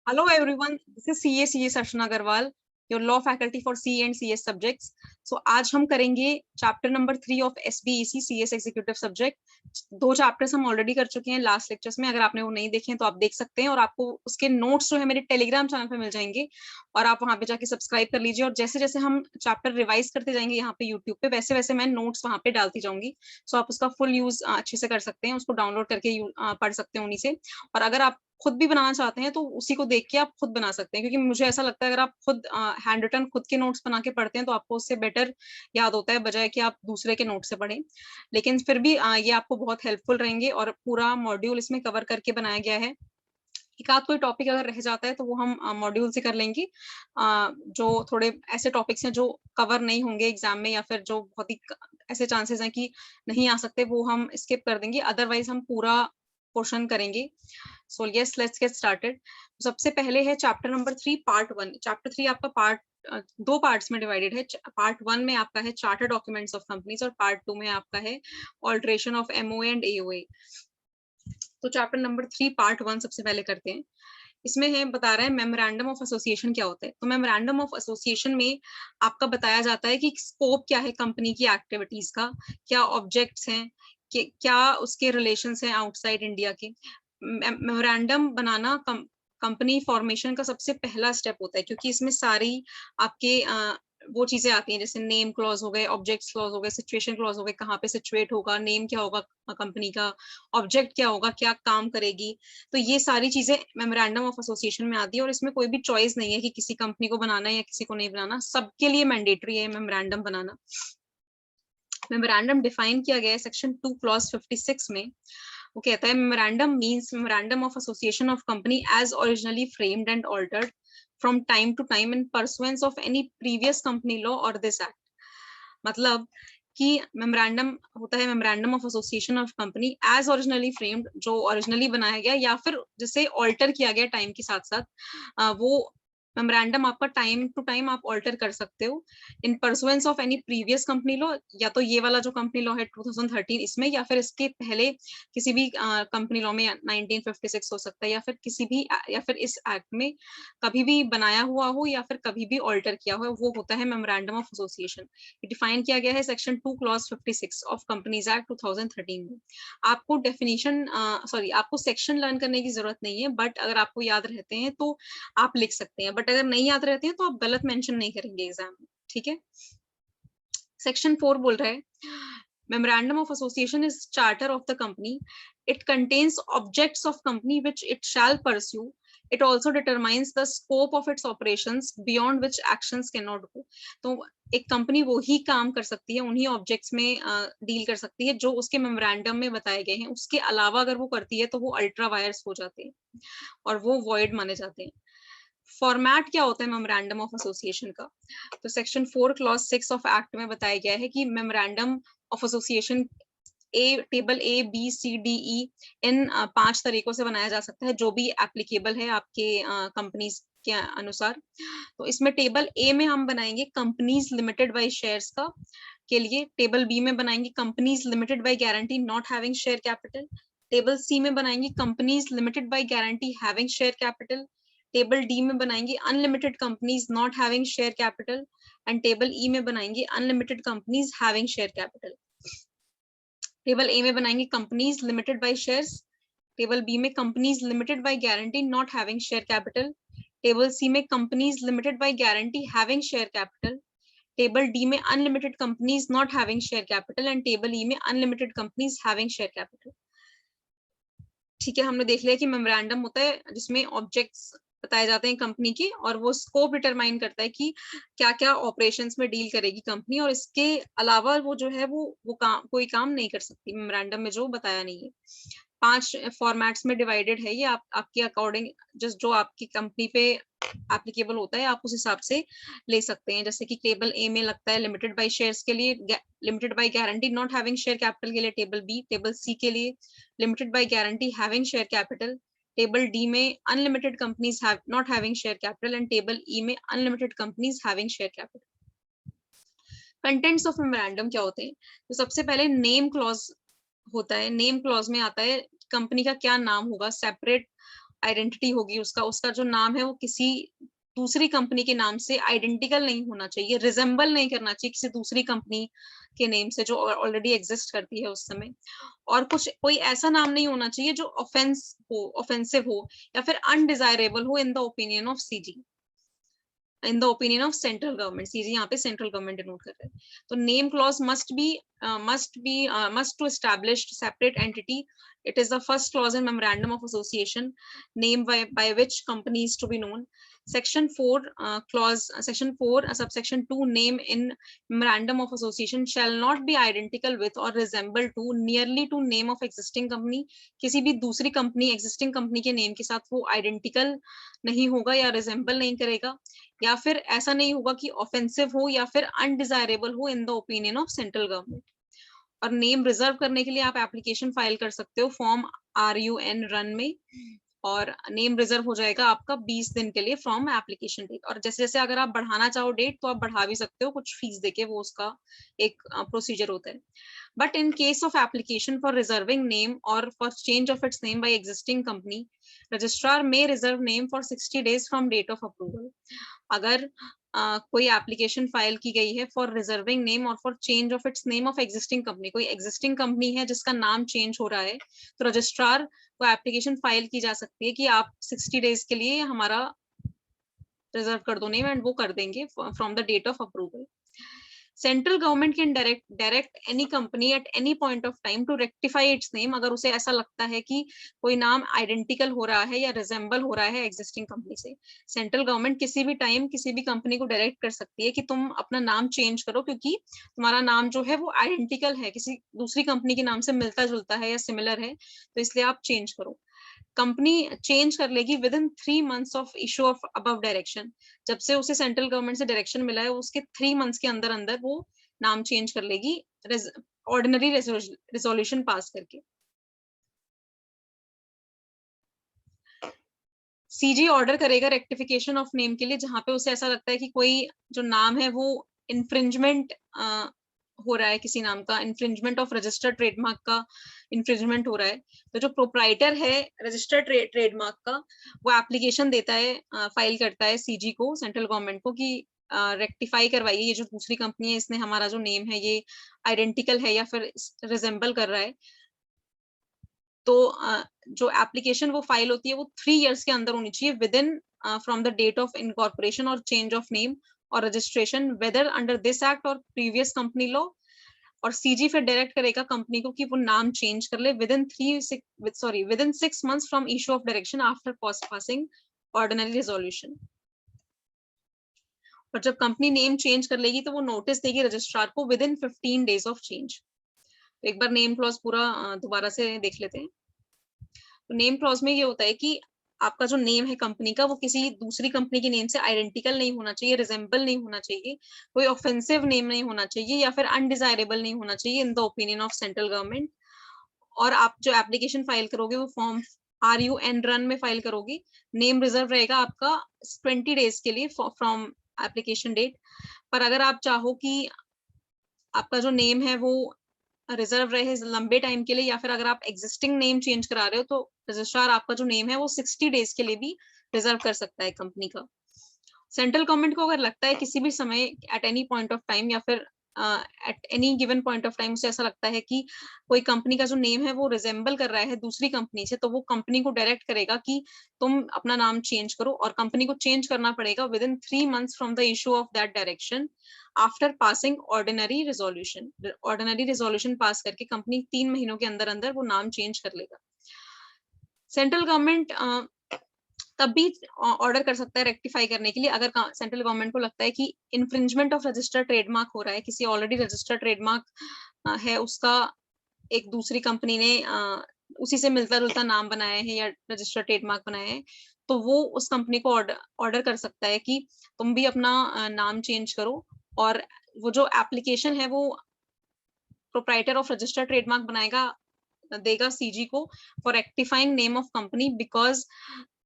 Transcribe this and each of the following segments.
Hello everyone, this is CA Sarshana Agarwal, your law faculty for CA and CS subjects. So आज हम करेंगे chapter number 3 of SBEC CS executive subject. 2 chapters हम already कर चुके हैं last lectures में. अगर आपने वो नहीं देखे हैं तो आप देख सकते हैं और आपको उसके नोट्स जो है मेरे टेलीग्राम चैनल पे मिल जाएंगे और आप वहां पे जाके सब्सक्राइब कर लीजिए. और जैसे जैसे हम चैप्टर रिवाइज करते जाएंगे यहाँ पे यूट्यूब पे, वैसे वैसे मैं नोट्स वहां पे डालती जाऊंगी. सो आप उसका फुल यूज अच्छे से कर सकते हैं, उसको डाउनलोड करके पढ़ सकते हैं उन्हीं से. और अगर आप खुद भी बनाना चाहते हैं तो उसी को देख के आप खुद बना सकते हैं, क्योंकि मुझे ऐसा लगता है अगर आप खुद हैंड रिटन खुद के नोट्स बना के पढ़ते हैं तो आपको उससे बेटर याद होता है, बजाय कि आप दूसरे के नोट से पढ़ें. लेकिन फिर भी ये आपको बहुत हेल्पफुल रहेंगे और पूरा मॉड्यूल इसमें कवर करके बनाया गया है. एक आध कोई टॉपिक अगर रह जाता है तो वो हम मॉड्यूल से कर लेंगे. जो थोड़े ऐसे टॉपिक्स हैं जो कवर नहीं होंगे एग्जाम में, या फिर जो बहुत ही ऐसे चांसेस हैं कि नहीं आ सकते, वो हम स्किप कर देंगे. अदरवाइज हम पूरा पोर्शन करेंगे. So yes, let's get started. सबसे पहले है चैप्टर नंबर 3 पार्ट 1. चैप्टर 3 आपका दो पार्ट्स में डिवाइडेड है. पार्ट 1 में आपका है चार्टर डॉक्यूमेंट्स ऑफ कंपनीज और पार्ट 2 में आपका है alteration of MOA and AOA. तो चैप्टर नंबर 3 पार्ट 1 सबसे पहले करते हैं. इसमें है बता रहा है मेमोरेंडम ऑफ एसोसिएशन क्या होता है. तो मेमोरेंडम ऑफ एसोसिएशन में आपका बताया जाता है कि स्कोप क्या है कंपनी की एक्टिविटीज का, क्या ऑब्जेक्ट्स हैं, क्या उसके रिलेशंस हैं आउटसाइड इंडिया के. मेमोरेंडम बनाना कंपनी फॉर्मेशन का सबसे पहला स्टेप होता है, क्योंकि इसमें सारी आपके वो चीजें आती हैं, जैसे नेम क्लॉज हो गए, ऑब्जेक्ट्स क्लॉज हो गए, सिचुएशन क्लॉज हो गए, कहाँ पे सिचुएट होगा, नेम क्या होगा कंपनी का, ऑब्जेक्ट क्या होगा, क्या काम करेगी. तो ये सारी चीजें मेमोरेंडम ऑफ एसोसिएशन में आती है और इसमें कोई भी चॉइस नहीं है कि किसी कंपनी को बनाना है या किसी को नहीं बनाना. सबके लिए मैंडेटरी है मेमोरेंडम बनाना. मेमोरेंडम डिफाइन किया गया है सेक्शन 2 क्लॉज 56 में. वो कहता है memorandum means memorandum of association of company as originally framed and altered from time to time in pursuance of any previous company law और दिस एक्ट. मतलब कि मेमोरेंडम होता है memorandum of association of company as originally framed, जो originally बनाया गया या फिर जिसे ऑल्टर किया गया टाइम के साथ साथ. वो मेमोरेंडम आपका टाइम टू टाइम आप ऑल्टर कर सकते हो इन pursuance of any previous company law, या तो ये वाला जो कंपनी लॉ है 2013 इसमें, या फिर इसके पहले किसी भी कंपनी लॉ में 1956 हो सकता है, या फिर किसी भी या फिर इस एक्ट में कभी भी बनाया हुआ हो या फिर कभी भी ऑल्टर किया हो, वो होता है मेमोरेंडम ऑफ एसोसिएशन. डिफाइन किया गया है section 2 clause 56 of companies act 2013 में. आपको डेफिनेशन आपको सेक्शन लर्न करने की जरूरत नहीं है, बट अगर आपको याद रहते हैं तो आप लिख सकते हैं, बट अगर नहीं याद रहते हैं तो आप गलत मेंशन नहीं करेंगे एग्जाम में. ठीक है. सेक्शन 4 बोल रहा है memorandum of association is charter of the company. It contains objects of company which it shall pursue. It also determines the scope of its operations beyond which actions cannot go. तो एक company वो ही काम कर सकती है, उन्हीं objects में deal कर सकती है जो उसके मेमोरेंडम में बताए गए हैं. उसके अलावा अगर वो करती है तो वो अल्ट्रा वायर्स हो जाते हैं और वो वॉइड माने जाते हैं. फॉर्मेट क्या होता है मेमोरेंडम ऑफ एसोसिएशन का. तो सेक्शन 4 क्लॉज 6 ऑफ एक्ट में बताया गया है कि memorandum of association table A B C D E इन 5 तरीकों से बनाया जा सकता है, जो भी एप्लीकेबल है आपके कंपनीज के अनुसार. तो इसमें टेबल ए में हम बनाएंगे कंपनीज लिमिटेड बाय शेयर्स का के लिए. टेबल बी में बनाएंगे companies limited by guarantee not having share capital. Table C में बनाएंगे companies limited by guarantee having share capital. Table D में बनाएंगे unlimited companies not having share capital. And table E में बनाएंगे unlimited companies having share capital. Table A में बनाएंगे companies limited by shares. Table B में companies limited by guarantee not having share capital. Table C में companies limited by guarantee having share capital. Table D में unlimited companies not having share capital. And table E में unlimited companies having share capital. ठीक है, हमने देख लिया कि memorandum होता है जिसमें ऑब्जेक्ट्स बताए जाते हैं कंपनी के, और वो स्कोप डिटरमाइन करता है कि क्या क्या ऑपरेशंस में डील करेगी कंपनी, और इसके अलावा वो जो है वो कोई काम नहीं कर सकती मेमोरेंडम में जो बताया नहीं है. 5 फॉर्मेट्स में डिवाइडेड है ये. आपके अकॉर्डिंग जस्ट जो आपकी कंपनी पे एप्लीकेबल होता है आप उस हिसाब से ले सकते हैं. जैसे कि टेबल ए में लगता है लिमिटेड बाय शेयर्स के लिए, limited by guarantee not having share capital के लिए टेबल बी. टेबल सी के लिए limited by guarantee having share capital. Table D में unlimited companies not having share capital. And table E में unlimited companies having share capital. Contents of memorandum क्या होते हैं. तो सबसे पहले नेम क्लॉज होता है. नेम क्लॉज में आता है कंपनी का क्या नाम होगा, सेपरेट आइडेंटिटी होगी उसका, उसका जो नाम है वो किसी दूसरी कंपनी के नाम से आइडेंटिकल नहीं होना चाहिए, रिजेंबल नहीं करना चाहिए किसी दूसरी कंपनी के नेम से जो ऑलरेडी एग्जिस्ट करती है उस समय। और कुछ कोई ऐसा नाम नहीं होना चाहिए जो ऑफेंसिव हो या फिर अनडिजायरेबल हो in the opinion of CG, in the opinion of central government. CG यहाँ पे सेंट्रल गवर्नमेंट डिनोट कर रहे हैं। तो name clause must to establish separate entity. It is the first clause in memorandum of association, name by which company is to be known. Section 4 section 4 subsection 2, name in memorandum of association shall not be identical with or resemble to nearly to name of existing company. किसी भी दूसरी company existing company के name के साथ वो identical नहीं होगा या रिजेंबल नहीं करेगा, या फिर ऐसा नहीं होगा कि ऑफेंसिव हो या फिर अनडिजायरेबल हो in the opinion of central government. और नेम रिजर्व करने के लिए आप एप्लीकेशन फाइल कर सकते हो फॉर्म RUN रन में, और नेम रिजर्व हो जाएगा आपका 20 दिन के लिए फ्रॉम एप्लीकेशन डेट। और जैसे जैसे अगर आप बढ़ाना चाहो डेट तो आप बढ़ा भी सकते हो, कुछ फीस देके, वो उसका एक प्रोसीजर होता है। But in case of application for reserving name or for change of its name by existing company, registrar may reserve name for 60 days from date of approval. अगर कोई एप्लीकेशन फाइल की गई है फॉर रिजर्विंग नेम और for change of its name of existing company, कोई existing company है जिसका नाम चेंज हो रहा है, तो रजिस्ट्रार को एप्लीकेशन फाइल की जा सकती है कि आप 60 डेज के लिए हमारा रिजर्व कर दो नेम, एंड वो कर देंगे from the date of approval. Central government can direct any company at any point of time to rectify its name. अगर उसे ऐसा लगता है कि कोई नाम आइडेंटिकल हो रहा है या रिजेंबल हो रहा है एग्जिस्टिंग कंपनी से, सेंट्रल गवर्नमेंट किसी भी टाइम किसी भी कंपनी को डायरेक्ट कर सकती है कि तुम अपना नाम चेंज करो, क्योंकि तुम्हारा नाम जो है वो आइडेंटिकल है, किसी दूसरी कंपनी के नाम से मिलता जुलता है या सिमिलर है, तो इसलिए आप चेंज करो। कंपनी चेंज कर लेगी with in 3 months of issue of above direction. जब से उसे सेंट्रल गवर्नमेंट से डायरेक्शन मिला है उसके 3 months के अंदर अंदर वो नाम चेंज कर लेगी ऑर्डिनरी रेजोल्यूशन पास करके। सीजी ऑर्डर करेगा रेक्टिफिकेशन ऑफ नेम के लिए जहां पे उसे ऐसा लगता है कि कोई जो नाम है वो इन्फ्रिंजमेंट हो रहा है, किसी नाम का इन्फ्रिंजमेंट ऑफ रजिस्टर्ड ट्रेडमार्क का इन्फ्रिंजमेंट हो रहा है। तो जो प्रोप्राइटर है रजिस्टर्ड ट्रेडमार्क का, वो एप्लीकेशन देता है, फाइल करता है सीजी को, सेंट्रल गवर्नमेंट को, कि रेक्टिफाई करवाइए, ये जो दूसरी कंपनी है इसने हमारा जो नेम है ये आइडेंटिकल है या फिर रिजेंबल कर रहा है। तो जो एप्लीकेशन वो फाइल होती है वो 3 years के अंदर होनी चाहिए within from the date of incorporation और चेंज ऑफ नेम और registration, whether under this act और प्रीवियस कंपनी लॉ। और सीजी फिर डायरेक्ट करेगा कंपनी को कि वो नाम चेंज कर ले within 6 months from issue of direction after passing ordinary resolution. और जब कंपनी नेम चेंज कर लेगी तो वो नोटिस देगी रजिस्ट्रार को with in 15 days of change. तो एक बार नेम क्लॉज पूरा दोबारा से देख लेते हैं। तो नेम क्लॉज में ये होता है कि आपका जो नेम है कंपनी का वो किसी दूसरी कंपनी के नेम से आइडेंटिकल नहीं होना चाहिए, रिजेंबल नहीं होना चाहिए, कोई ऑफेंसिव नेम नहीं होना चाहिए या फिर अनडिजायरेबल नहीं होना चाहिए in the opinion of central government. और आप जो एप्लीकेशन फाइल करोगे वो फॉर्म RUN रन में फाइल करोगे। नेम रिजर्व रहेगा आपका 20 days के लिए फ्रॉम एप्लीकेशन डेट। पर अगर आप चाहो कि आपका जो नेम है वो रिजर्व रहे लंबे टाइम के लिए, या फिर अगर आप एग्जिस्टिंग नेम चेंज करा रहे हो, तो रजिस्ट्रार आपका जो नेम है वो 60 days के लिए भी रिजर्व कर सकता है कंपनी का। सेंट्रल गवर्नमेंट को अगर लगता है किसी भी समय eight any point of time या फिर at any given point of time उसे ऐसा लगता है कि कोई कंपनी का जो नेम है वो रिजेंबल कर रहा है दूसरी कंपनी से, तो वो कंपनी को डायरेक्ट करेगा कि तुम अपना नाम चेंज करो, और कंपनी को चेंज करना पड़ेगा with in 3 months from the issue of that direction after passing ordinary resolution. Ordinary resolution pass करके कंपनी 3 महीनों के अंदर अंदर वो नाम चेंज कर लेगा। सेंट्रल गवर्नमेंट तब भी ऑर्डर कर सकता है रेक्टिफाई करने के लिए अगर सेंट्रल गवर्नमेंट को लगता है कि इन्फ्रिंजमेंट ऑफ रजिस्टर्ड ट्रेडमार्क हो रहा है, किसी ऑलरेडी रजिस्टर्ड ट्रेडमार्क है उसका एक दूसरी कंपनी ने उसी से मिलता जुलता नाम बनाया है या रजिस्टर्ड ट्रेडमार्क बनाया है, तो वो उस कंपनी को ऑर्डर कर सकता है कि तुम भी अपना नाम चेंज करो। और वो जो एप्लीकेशन है वो प्रोप्राइटर ऑफ रजिस्टर्ड ट्रेडमार्क देगा सीजी को for rectifying name of company because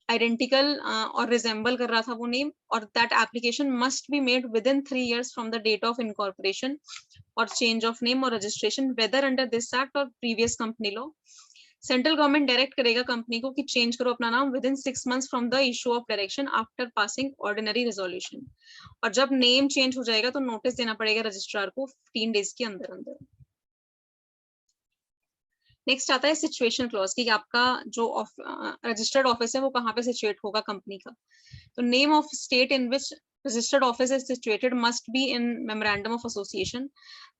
identical और रिजेंबल कर रहा था वो नेम, और that application must be made within 3 years from the date of incorporation और चेंज ऑफ नेम और registration whether under this act और previous company law. Central government direct करेगा कंपनी को कि चेंज करो अपना नाम within 6 months from the issue of direction after passing ordinary resolution. और जब नेम चेंज हो जाएगा तो नोटिस देना पड़ेगा रजिस्ट्रार को 15 days के अंदर अंदर। नेक्स्ट आता है सिचुएशन क्लॉज कि आपका जो रजिस्टर्ड ऑफिस है वो कहाँ पे सिचुएट होगा कंपनी का। तो name of state in which registered office is situated must be in memorandum of association.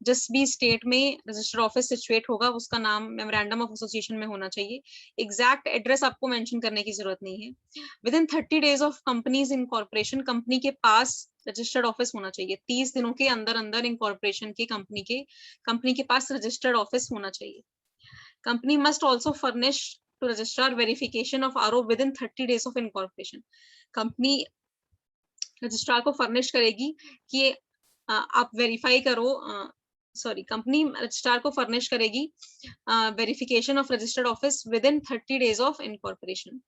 जिस भी स्टेट में रजिस्टर्ड ऑफिस सिचुएट होगा उसका नाम मेमोरेंडम ऑफ एसोसिएशन में होना चाहिए। एग्जैक्ट एड्रेस आपको मेंशन करने की जरूरत नहीं है। With in 30 days of companies incorporation company के पास रजिस्टर्ड ऑफिस होना चाहिए। 30 दिनों के अंदर अंदर इनकॉर्पोरेशन के कंपनी के पास रजिस्टर्ड ऑफिस होना चाहिए। Company must also furnish to registrar verification of RO within 30 days of incorporation. Company registrar को फर्निश करेगी कि आप वेरीफाई करो, कंपनी रजिस्ट्रार को फर्निश करेगी verification of registered office with in 30 days of incorporation.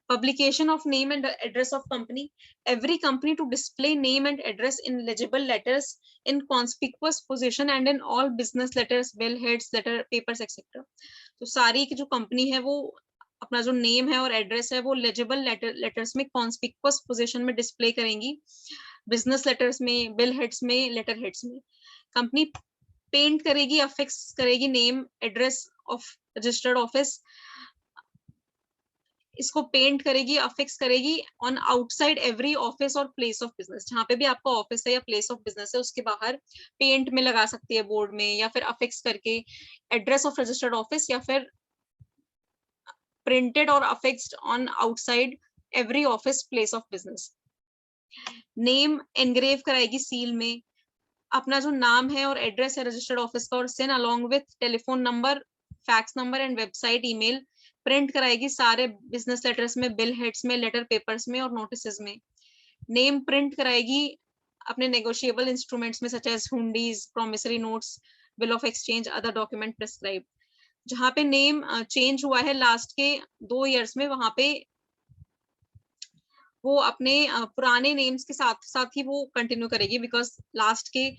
Publication of name and address of company. Every company to display name and address in legible letters in conspicuous position and in all business letters, bill heads, letter papers, etc. तो सारी की जो company है वो अपना जो name है और एड्रेस है वो लेजिबल लेटर्स में कॉन्स्पिक्वस पोजीशन में डिस्प्ले करेंगी, बिजनेस लेटर्स में, बिल हेड्स में, लेटर हेड्स में। कंपनी पेंट करेगी, अफिक्स करेगी name address of registered office, इसको पेंट करेगी, अफिक्स करेगी ऑन आउटसाइड एवरी ऑफिस और प्लेस ऑफ बिजनेस। जहां पे भी आपका ऑफिस है या प्लेस ऑफ बिजनेस है उसके बाहर पेंट में लगा सकती है बोर्ड में, या फिर अफिक्स करके एड्रेस ऑफ रजिस्टर्ड ऑफिस, या फिर प्रिंटेड और affixed on outside every office place of business. Name engrave कराएगी सील में, अपना जो नाम है और एड्रेस है रजिस्टर्ड ऑफिस का और Sen along with telephone number, fax number and website email print कराएगी सारे बिजनेस लेटर्स में, बिल हेड्स में, लेटर पेपर्स में और नोटिसेस में। नेम प्रिंट कराएगी अपने नेगोशिएबल इंस्ट्रूमेंट्स में such as hundis, promissory notes, bill of exchange, other document prescribe. जहां पे नेम चेंज हुआ है लास्ट के 2 years में वहां पे वो अपने पुराने नेम्स के साथ साथ ही वो कंटिन्यू करेगी, बिकॉज लास्ट के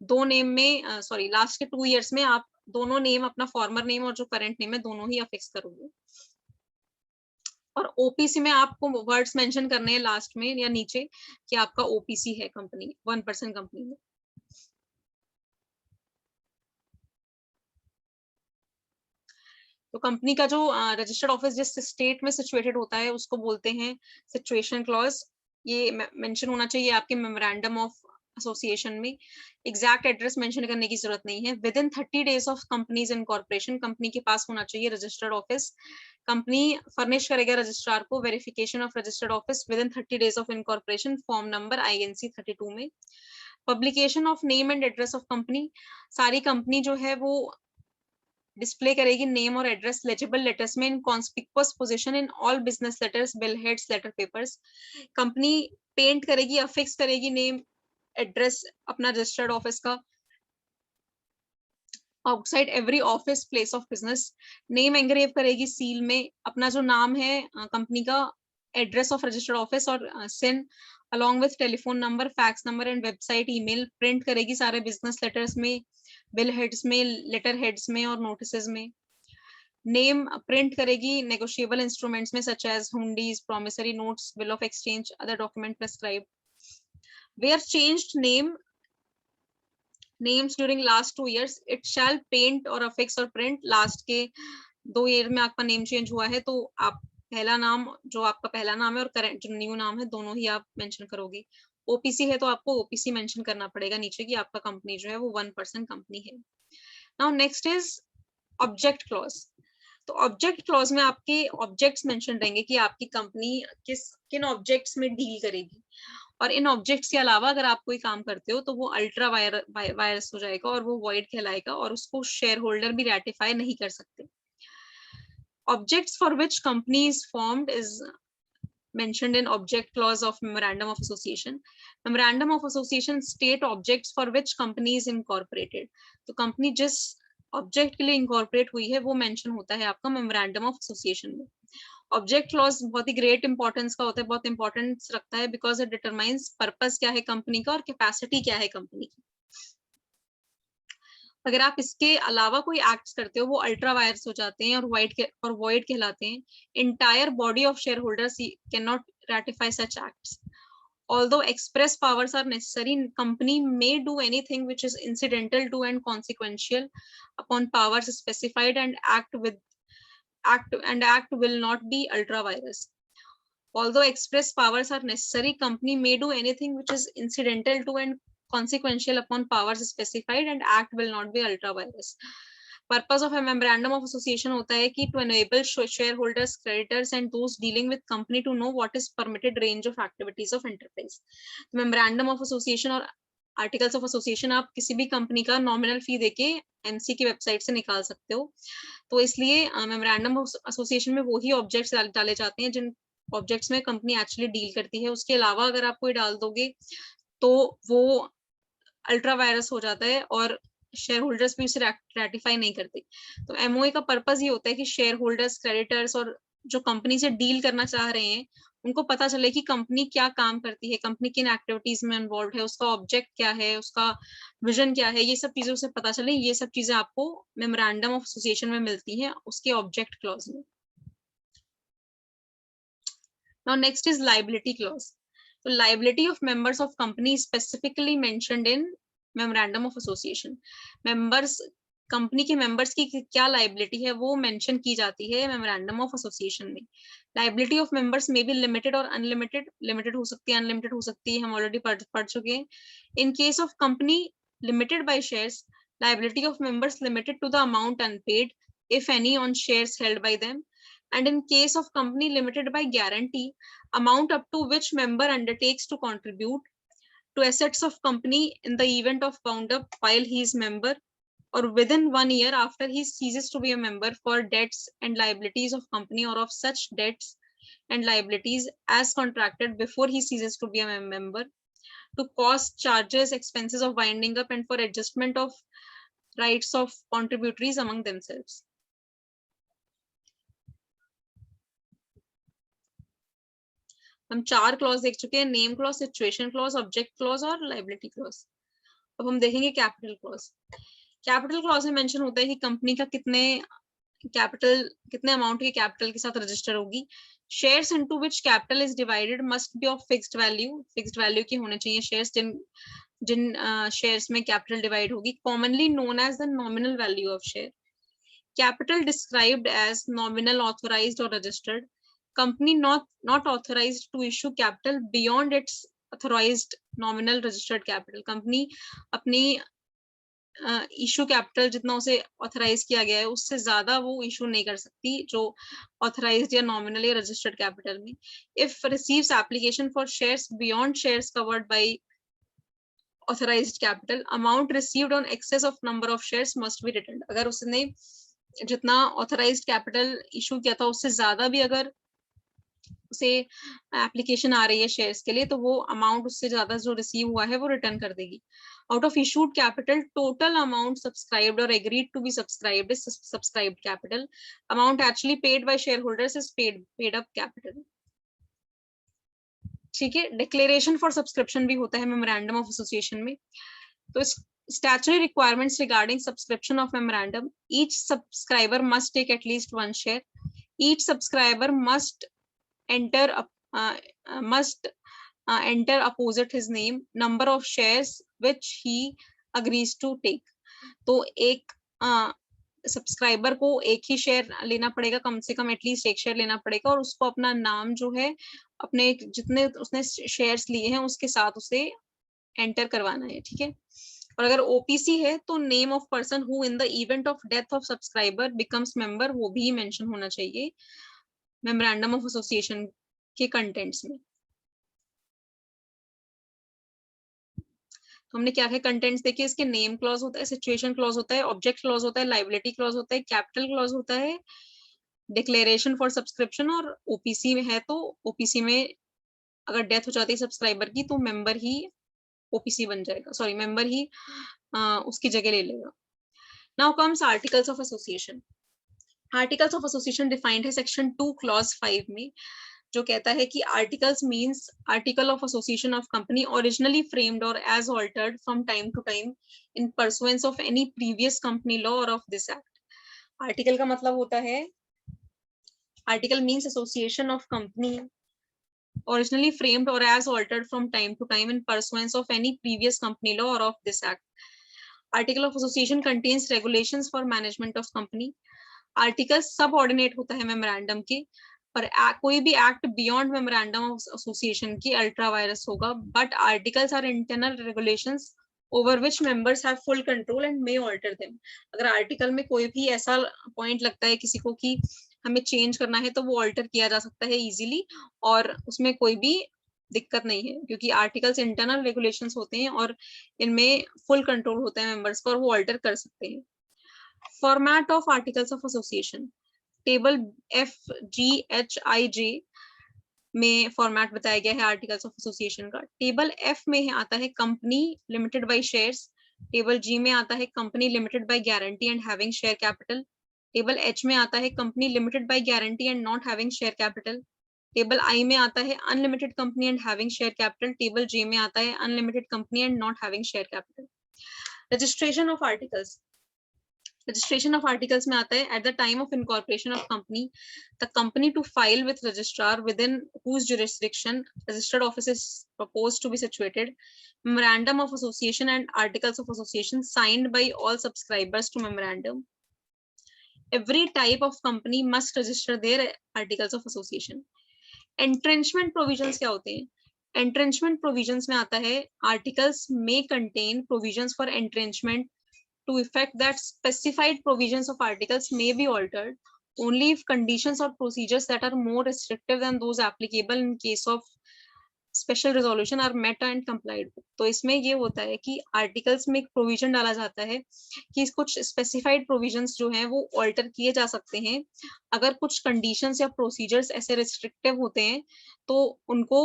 2 नेम में लास्ट के 2 years में आप दोनों नेम, अपना फॉर्मर नेम और जो करंट नेम है दोनों ही अफिक्स करोगे। और ओपीसी में आपको वर्ड्स मेंशन करने हैं लास्ट में या नीचे कि आपका ओपीसी है कंपनी, 1% कंपनी में। तो कंपनी का जो रजिस्टर्ड ऑफिस जिस स्टेट में सिचुएटेड होता है उसको बोलते हैं सिचुएशन क्लॉज। ये मेंशन होना चाहिए आपके मेमोरेंडम ऑफ एसोसिएशन में। एग्जैक्ट एड्रेस मेंशन करने की जरूरत नहीं है। With in 30 days of companies incorporation company के पास होना चाहिए रजिस्टर्ड ऑफिस। कंपनी फर्निश करेगा रजिस्ट्रार को verification of registered office with in 30 days of incorporation form number INC 32 में। Publication of name and address of company, सारी company जो है वो डिस्प्ले करेगी नेम और एड्रेस लेजिबल लेटर्स में in conspicuous position in all business letters, bill heads, letter papers. Company paint करेगी, affix करेगी नेम एड्रेस अपना रजिस्टर्ड ऑफिस का outside every office place of business. Name engrave करेगी seal में, अपना जो नाम है कंपनी का, एड्रेस ऑफ रजिस्टर्ड ऑफिस और send along with telephone number, fax number and website email print करेगी सारे बिजनेस लेटर्स में, बिल हेड्स में, लेटर हेड्स में और नोटिसेस में। नेम प्रिंट करेगी नेगोशिएबल इंस्ट्रूमेंट्स में such as hundis, promissory notes, bill of exchange, other document prescribe. Where changed names during last 2 years it shall paint or affix or print। Last के 2 year में आपका name change हुआ है तो आप पहला नाम, जो आपका पहला नाम है और करंट जो न्यू नाम है दोनों ही आप मेंशन करोगे। ओपीसी है तो आपको ओपीसी मेंशन करना पड़ेगा नीचे कि आपका कंपनी जो है वो 1% कंपनी है। Now next is object clause. तो ऑब्जेक्ट क्लॉज में आपके ऑब्जेक्ट्स मेंशन रहेंगे कि आपकी कंपनी किन ऑब्जेक्ट्स में डील करेगी। और इन ऑब्जेक्ट्स के अलावा अगर आप कोई काम करते हो तो वो अल्ट्रा वायरस हो जाएगा और वो वॉइड कहलाएगा और उसको शेयर होल्डर भी रेटिफाई नहीं कर सकते। Objects for which company is formed is mentioned in object clause of memorandum of association. Memorandum of association state objects for which company is incorporated. तो कंपनी जिस ऑब्जेक्ट के लिए इंकॉर्पोरेट हुई है वो मेंशन होता है आपका मेमोरेंडम ऑफ एसोसिएशन में। ऑब्जेक्ट क्लॉज बहुत ही ग्रेट इंपॉर्टेंस का होता है, बहुत इंपॉर्टेंस रखता है बिकॉज इट डिटरमाइंस पर्पस क्या है कंपनी का और कैपेसिटी क्या है कंपनी की। अगर आप इसके अलावा कोई एक्ट्स करते हो वो अल्ट्रा वायरस हो जाते हैं और वॉइड कहलाते हैं. Entire body of shareholders cannot ratify such acts. Although express powers are necessary, company may do anything which is incidental to and consequential upon powers specified, and act will not be ultra virus. Although express powers are necessary, company may do anything which is incidental to and consequential upon powers specified, and act will not be ultra virus. Purpose of a memorandum of association होता है कि to enable shareholders, creditors and those dealing with company to know what is permitted range of activities of enterprise. Memorandum of association और articles of association आप किसी भी company का nominal fee देके MC की वेबसाइट से निकाल सकते हो. तो इसलिए मेमोरेंडम ऑफ एसोसिएशन में वही ऑब्जेक्ट्स डाले जाते हैं जिन ऑब्जेक्ट्स में कंपनी एक्चुअली डील करती है. उसके अलावा अगर आप कोई डाल दोगे तो वो अल्ट्रा वायरस हो जाता है और शेयर होल्डर्स भी उसे रेटिफाई नहीं करते. तो एमओए का पर्पस ये होता है कि शेयर होल्डर्स, क्रेडिटर्स और जो कंपनी से डील करना चाह रहे हैं उनको पता चले कि कंपनी क्या काम करती है, कंपनी किन एक्टिविटीज में इन्वॉल्व है, उसका ऑब्जेक्ट क्या है, उसका विजन क्या है, ये सब चीजों से पता चले. ये सब चीजें आपको मेमोरेंडम ऑफ एसोसिएशन में मिलती हैं उसके ऑब्जेक्ट क्लॉज में. Now next is liability clause. So liability of members of company is specifically mentioned in memorandum of association. Members company के मेंबर्स की क्या लाइबिलिटी है वो मेंशन की जाती है मेमोरेंडम ऑफ एसोसिएशन में. लाइबिलिटी ऑफ मेंबर्स में भी लिमिटेड और अनलिमिटेड. लिमिटेड हो सकती है, अनलिमिटेड हो सकती है, हम ऑलरेडी पढ़ चुके हैं. In case of company limited by shares, liability of members limited to the amount unpaid if any on shares held by them, and in case of company limited by guarantee, amount up to which member undertakes to contribute to assets of company in the event of wound up while he is member or within 1 year after he ceases to be a member for debts and liabilities of company or of such debts and liabilities as contracted before he ceases to be a member, to cost, charges, expenses of winding up and for adjustment of rights of contributories among themselves. हम 4 clause देख चुके हैं, name clause, situation clause, object clause और liability clause. अब हम देखेंगे capital clause. Capital clause में mention होता है कि कंपनी का कितने अमाउंट के कैपिटल के साथ रजिस्टर होगी. Shares into which capital is divided must be of fixed value के होने चाहिए शेयर्स जिन शेयर्स में कैपिटल डिवाइड होगी. Commonly known as the nominal value of share. Capital described as nominal, authorized और registered. Company not authorized to issue capital beyond its authorized nominal registered capital. Company अपनी issue capital जितना उसे authorise किया गया है उससे ज्यादा वो इशू नहीं कर सकती जो ऑथराइज्ड या नॉमिनल या रजिस्टर्ड कैपिटल में. If receives application for shares beyond shares covered by authorized capital, amount received on excess of number of shares must be returned. अगर उसने जितना ऑथराइज्ड कैपिटल इशू किया था उससे ज्यादा भी अगर उसे एप्लीकेशन आ रही है शेयर्स के लिए तो वो अमाउंट उससे ज्यादा जो रिसीव हुआ है वो रिटर्न कर देगी. Out of issued capital, total amount subscribed और agreed to be subscribed is subscribed capital. Amount actually paid by share holders is paid up capital. ठीक है. डिक्लेरेशन फॉर सब्सक्रिप्शन भी होता है मेमोरेंडम ऑफ एसोसिएशन में. तो statutory requirements regarding subscription of memorandum: each subscriber must take at least 1 share. Each subscriber must enter opposite his name, number of shares which he agrees to take. तो एक subscriber को एक ही share लेना पड़ेगा, कम से कम at least एक share लेना पड़ेगा और उसको अपना नाम जो है अपने जितने उसने शेयर्स लिए हैं उसके साथ उसे एंटर करवाना है. ठीक है. और अगर ओपीसी है तो name of person who in the event of death of subscriber becomes member वो भी मेंशन होना चाहिए मेमोरेंडम ऑफ एसोसिएशन के कंटेंट्स में. तो हमने क्या क्या कंटेंट्स देखे. इसके नेम क्लॉज होता है, सिचुएशन क्लॉज होता है, ऑब्जेक्ट क्लॉज होता है, लाइबिलिटी क्लॉज होता है, कैपिटल क्लॉज होता है, डिक्लेरेशन फॉर सब्सक्रिप्शन, और ओपीसी में है तो ओपीसी में अगर डेथ हो जाती है सब्सक्राइबर की तो मेंबर ही ओपीसी बन जाएगा, सॉरी मेंबर ही उसकी जगह ले लेगा. Now comes articles of association. Articles of association defined है सेक्शन 2 क्लॉज 5 में. जो कहता है कि articles means article of association of company originally framed और as altered from time to time in pursuance of any previous company law और of this act. Article का मतलब होता है, article means association of company originally framed or as altered from time to time in pursuance of any previous company law or of this act. Article of association contains regulations for management of company. Article subordinate होता है memorandum के, पर कोई भी act beyond memorandum of association की ultra vires होगा, but articles are internal regulations over which members have full control and may alter them. अगर article में कोई भी ऐसा पॉइंट लगता है किसी को कि हमें चेंज करना है तो वो ऑल्टर किया जा सकता है इजीली, और उसमें कोई भी दिक्कत नहीं है, क्योंकि आर्टिकल्स इंटरनल रेगुलेशंस होते हैं और इनमें फुल कंट्रोल होता है मेंबर्स पर, वो ऑल्टर कर सकते हैं। Format of articles of association, table FGHIJ में फॉर्मेट बताया गया है आर्टिकल्स ऑफ एसोसिएशन का। टेबल F में आता है company limited by shares, table G में आता है company limited by guarantee and having share capital, table H में आता है company limited by guarantee and not having share capital, table I में आता है unlimited company and having share capital, table J में आता है unlimited company and not having share capital. Registration of articles, registration of articles में आता है at the time of incorporation of company, the company to file with registrar within whose jurisdiction registered office is proposed to be situated, memorandum of association and articles of association signed by all subscribers to memorandum. Every type of company must register their articles of association. Entrenchment provisions क्या होते हैं? Entrenchment provisions में आता है articles may contain provisions for entrenchment to effect that specified provisions of articles may be altered only if conditions or procedures that are more restrictive than those applicable in case of special resolution are met and complied with. तो इसमें ये होता है कि articles में एक provision डाला जाता है कि कुछ स्पेसिफाइड प्रोविजंस जो हैं वो ऑल्टर किए जा सकते हैं अगर कुछ कंडीशंस या प्रोसीजर्स ऐसे रिस्ट्रिक्टिव होते हैं, तो उनको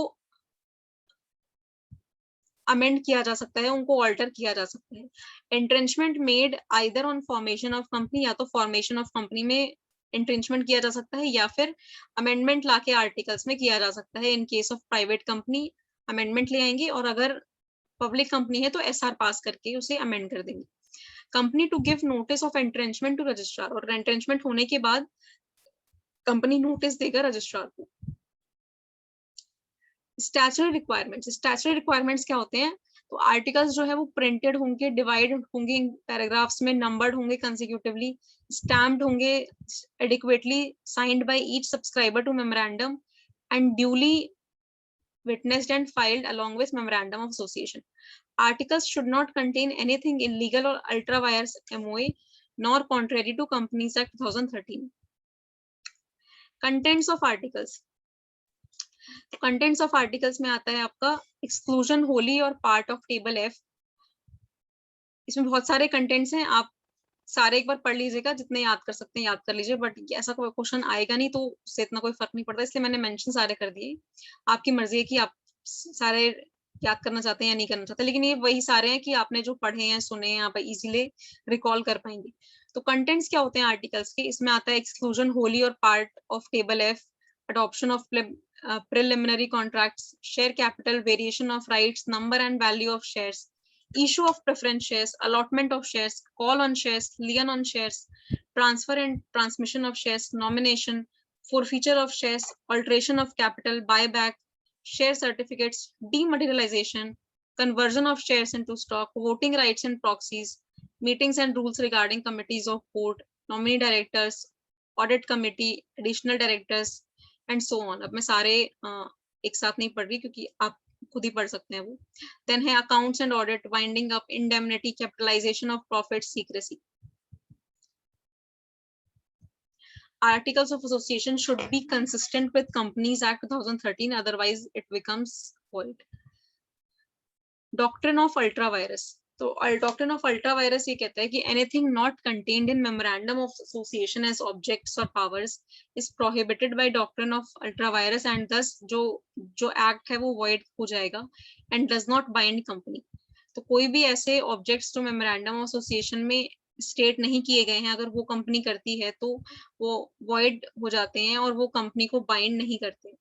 अमेंड किया जा सकता है, उनको ऑल्टर किया जा सकता है। Entrenchment made either on formation of company, या तो फॉर्मेशन ऑफ कंपनी में एंट्रेंचमेंट किया जा सकता है या फिर अमेंडमेंट लाके आर्टिकल्स में किया जा सकता है। इन case of private company amendment ले आएंगे, और अगर पब्लिक कंपनी है तो SR पास करके उसे अमेंड कर देंगे। Company to give notice of entrenchment to registrar, और एंट्रेंचमेंट होने के बाद कंपनी नोटिस देगा रजिस्ट्रार को। स्टैचुटरी रिक्वायरमेंट्स, स्टैचुटरी रिक्वायरमेंट्स क्या होते हैं? तो आर्टिकल्स जो है वो प्रिंटेड होंगे, डिवाइड होंगे पैराग्राफ्स में, नंबर्ड होंगे कंसेक्यूटिवली, स्टैम्प्ड होंगे adequately, signed by each subscriber to memorandum and duly witnessed and filed along with memorandum of association. Articles should not contain anything illegal or ultra vires MOA nor contrary to Companies Act 2013. Contents of articles. Contents of articles में आता है आपका exclusion Holi और part of table F। इसमें बहुत सारे contents हैं, आप सारे एक बार पढ़ लीजिएगा, जितने याद कर सकते हैं याद कर लीजिए, बट ऐसा कोई क्वेश्चन आएगा नहीं तो उससे इतना कोई फर्क नहीं पड़ता, इसलिए मैंने मेंशन सारे कर दिए। आपकी मर्जी है कि आप सारे याद करना चाहते हैं या नहीं करना चाहते, लेकिन ये वही सारे हैं कि आपने जो पढ़े हैं सुने हैं आप इजीली रिकॉल कर पाएंगे। तो कंटेंट्स क्या होते हैं आर्टिकल्स के? इसमें आता है एक्सक्लूजन होली और part of table F, adoption of preliminary contracts, share capital, variation of rights, number and value of shares, issue of preference shares, allotment of shares, call on shares, lien on shares, transfer and transmission of shares, nomination, forfeiture of shares, alteration of capital, buyback, share certificates, dematerialization, conversion of shares into stock, voting rights and proxies, meetings and rules regarding committees of board, nominee directors, audit committee, additional directors, and so on. अब मैं सारे एक साथ नहीं पढ़ रही क्योंकि आप खुद ही पढ़ सकते हैं वो। देन है accounts and audit, winding up, indemnity, capitalization of profit, secrecy. Articles of association should be consistent with Companies Act 2013, otherwise it becomes void. Doctrine of ultra virus. तो डॉक्ट्रिन ऑफ अल्ट्रा वायरस ये कहता है कि anything not contained in memorandum of association as objects और powers is prohibited by doctrine of ultra virus, and thus जो act है वो void हो जाएगा and does not bind company. तो कोई भी ऐसे ऑब्जेक्ट्स जो मेमोरेंडम ऑफ एसोसिएशन में स्टेट नहीं किए गए हैं, अगर वो कंपनी करती है तो वो वॉइड हो जाते हैं और वो कंपनी को बाइंड नहीं करते।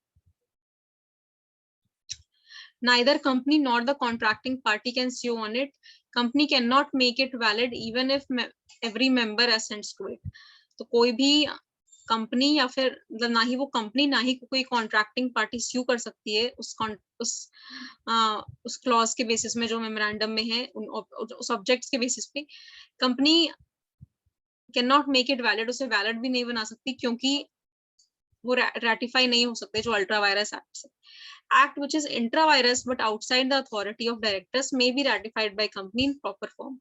neither company nor the contracting party can sue on it. Company cannot make it valid even if every member assents to it. तो कोई भी कंपनी या फिर मतलब ना ही वो कंपनी ना ही कोई कॉन्ट्रैक्टिंग पार्टी स्यू कर सकती है उस क्लॉज के बेसिस में जो मेमोरेंडम में है, उस ऑब्जेक्ट्स के बेसिस पे company can not make it valid, उसे वैलिड भी नहीं बना सकती क्योंकि वो रेटिफाई नहीं हो सकते जो अल्ट्रा वायरस एक्ट है. Act which is intra-virus but outside the authority of directors may be ratified by company in proper form.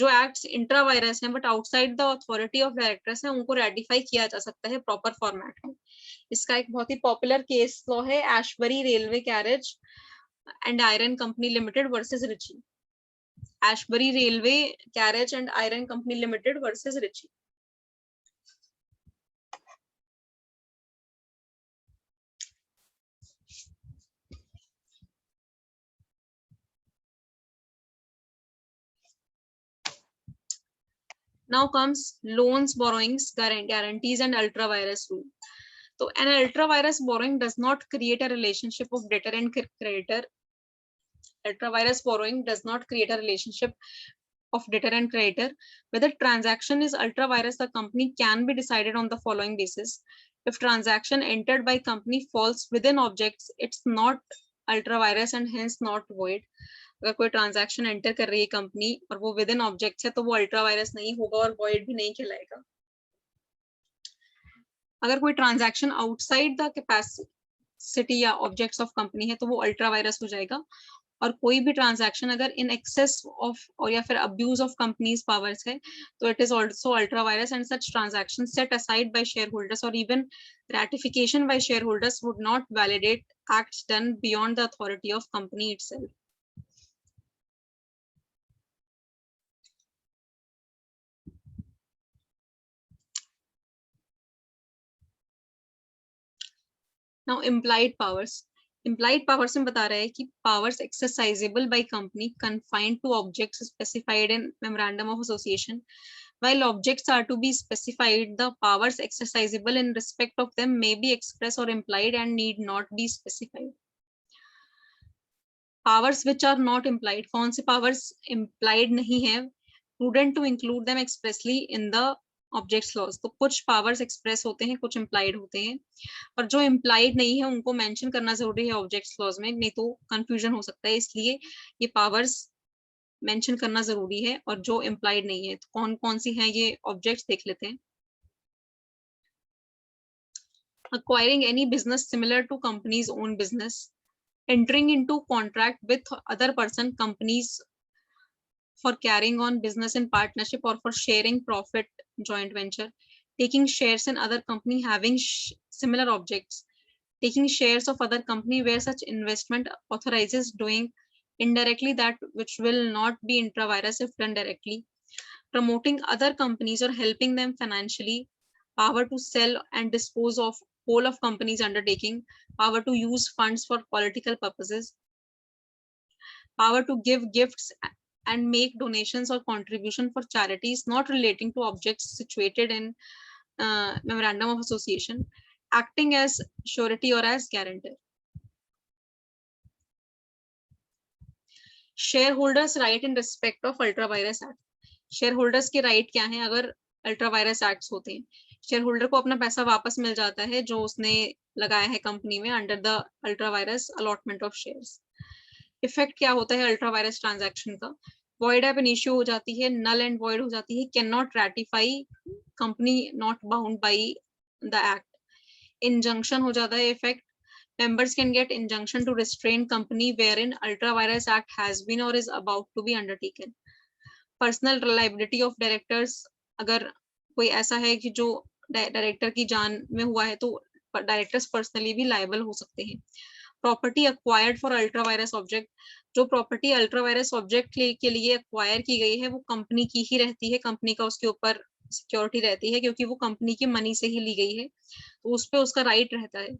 जो acts intra-virus हैं but outside the authority of directors हैं उनको ratify किया जा सकता है proper format में. इसका एक बहुत ही popular case law है Ashbury Railway Carriage and Iron Company Limited versus Ritchie. Ashbury Railway Carriage and Iron Company Limited versus Ritchie. Now comes loans, borrowings, guarantees, and ultra-virus rule. So an ultra-virus borrowing does not create a relationship of debtor and creditor. Ultra-virus borrowing does not create a relationship of debtor and creditor. Whether transaction is ultra-virus, the company can be decided on the following basis. If transaction entered by company falls within objects, it's not ultra-virus and hence not void. अगर कोई transaction enter कर रही है company और वो with in objects है तो वो अल्ट्रा वायरस नहीं होगा और वॉइड भी नहीं कहलाएगा. अगर कोई ट्रांजैक्शन आउटसाइड द कैपेसिटी या ऑब्जेक्ट्स ऑफ कंपनी है तो वो अल्ट्रा वायरस हो जाएगा. और कोई भी ट्रांजैक्शन अगर इन एक्सेस ऑफ और या फिर अब्यूज ऑफ कंपनीज पावर्स है तो it is also ultra virus and such transaction set aside by share holders और even ratification by share holders would not validate acts done beyond the authority of company itself. Now implied powers. Implied powers में बता रहा है कि powers exercisable by company confined to objects specified in memorandum of association. While objects are to be specified, the powers exercisable in respect of them may be express or implied and need not be specified. Powers which are not implied. कौन से powers implied नहीं है? Prudent to include them expressly in the objects clause. तो कुछ powers express होते हैं, कुछ implied होते हैं, और जो इम्प्लाइड नहीं है उनको मेंशन करना जरूरी है ऑब्जेक्ट्स क्लॉज में, नहीं तो कंफ्यूजन हो सकता है. इसलिए ये पावर्स मेंशन करना जरूरी है. और जो इम्प्लाइड नहीं है तो कौन कौन सी हैं ये ऑब्जेक्ट्स देख लेते हैं. Acquiring any business similar to company's own business, entering into contract with other person, companies for carrying on business in partnership or for sharing profit, joint venture, taking shares in other company having similar objects, taking shares of other company where such investment authorizes doing indirectly that which will not be intra-virus if done directly, promoting other companies or helping them financially, power to sell and dispose of whole of companies undertaking, power to use funds for political purposes, power to give gifts and make donations or contribution for charities not relating to objects situated in memorandum of association, acting as surety or as guarantor. Shareholders right in respect of ultra virus act. Shareholders के right क्या हैं अगर ultra virus acts होते हैं? Shareholder को अपना पैसा वापस मिल जाता है जो उसने लगाया है कंपनी में under the ultra virus allotment of shares. Effect क्या होता है अल्ट्रा वायरस ट्रांजैक्शन का? void ab initio हो जाती है, null and void हो जाती है, cannot ratify, company not bound by the act. Injunction हो जाता है effect, members can get injunction to restrain company wherein ultra virus act has been or is about to be undertaken. Personal liability of directors, अगर कोई ऐसा है कि जो director की जान में हुआ है तो डायरेक्टर्स पर्सनली भी लायबल हो सकते हैं. Property acquired for ultra vires object, जो प्रॉपर्टी अल्ट्रा वायरस ऑब्जेक्ट के लिए अक्वायर की गई है वो कंपनी की ही रहती है, कंपनी का उसके ऊपर सिक्योरिटी रहती है क्योंकि वो कंपनी की मनी से ही ली गई है तो उस पे उसका राइट रहता है.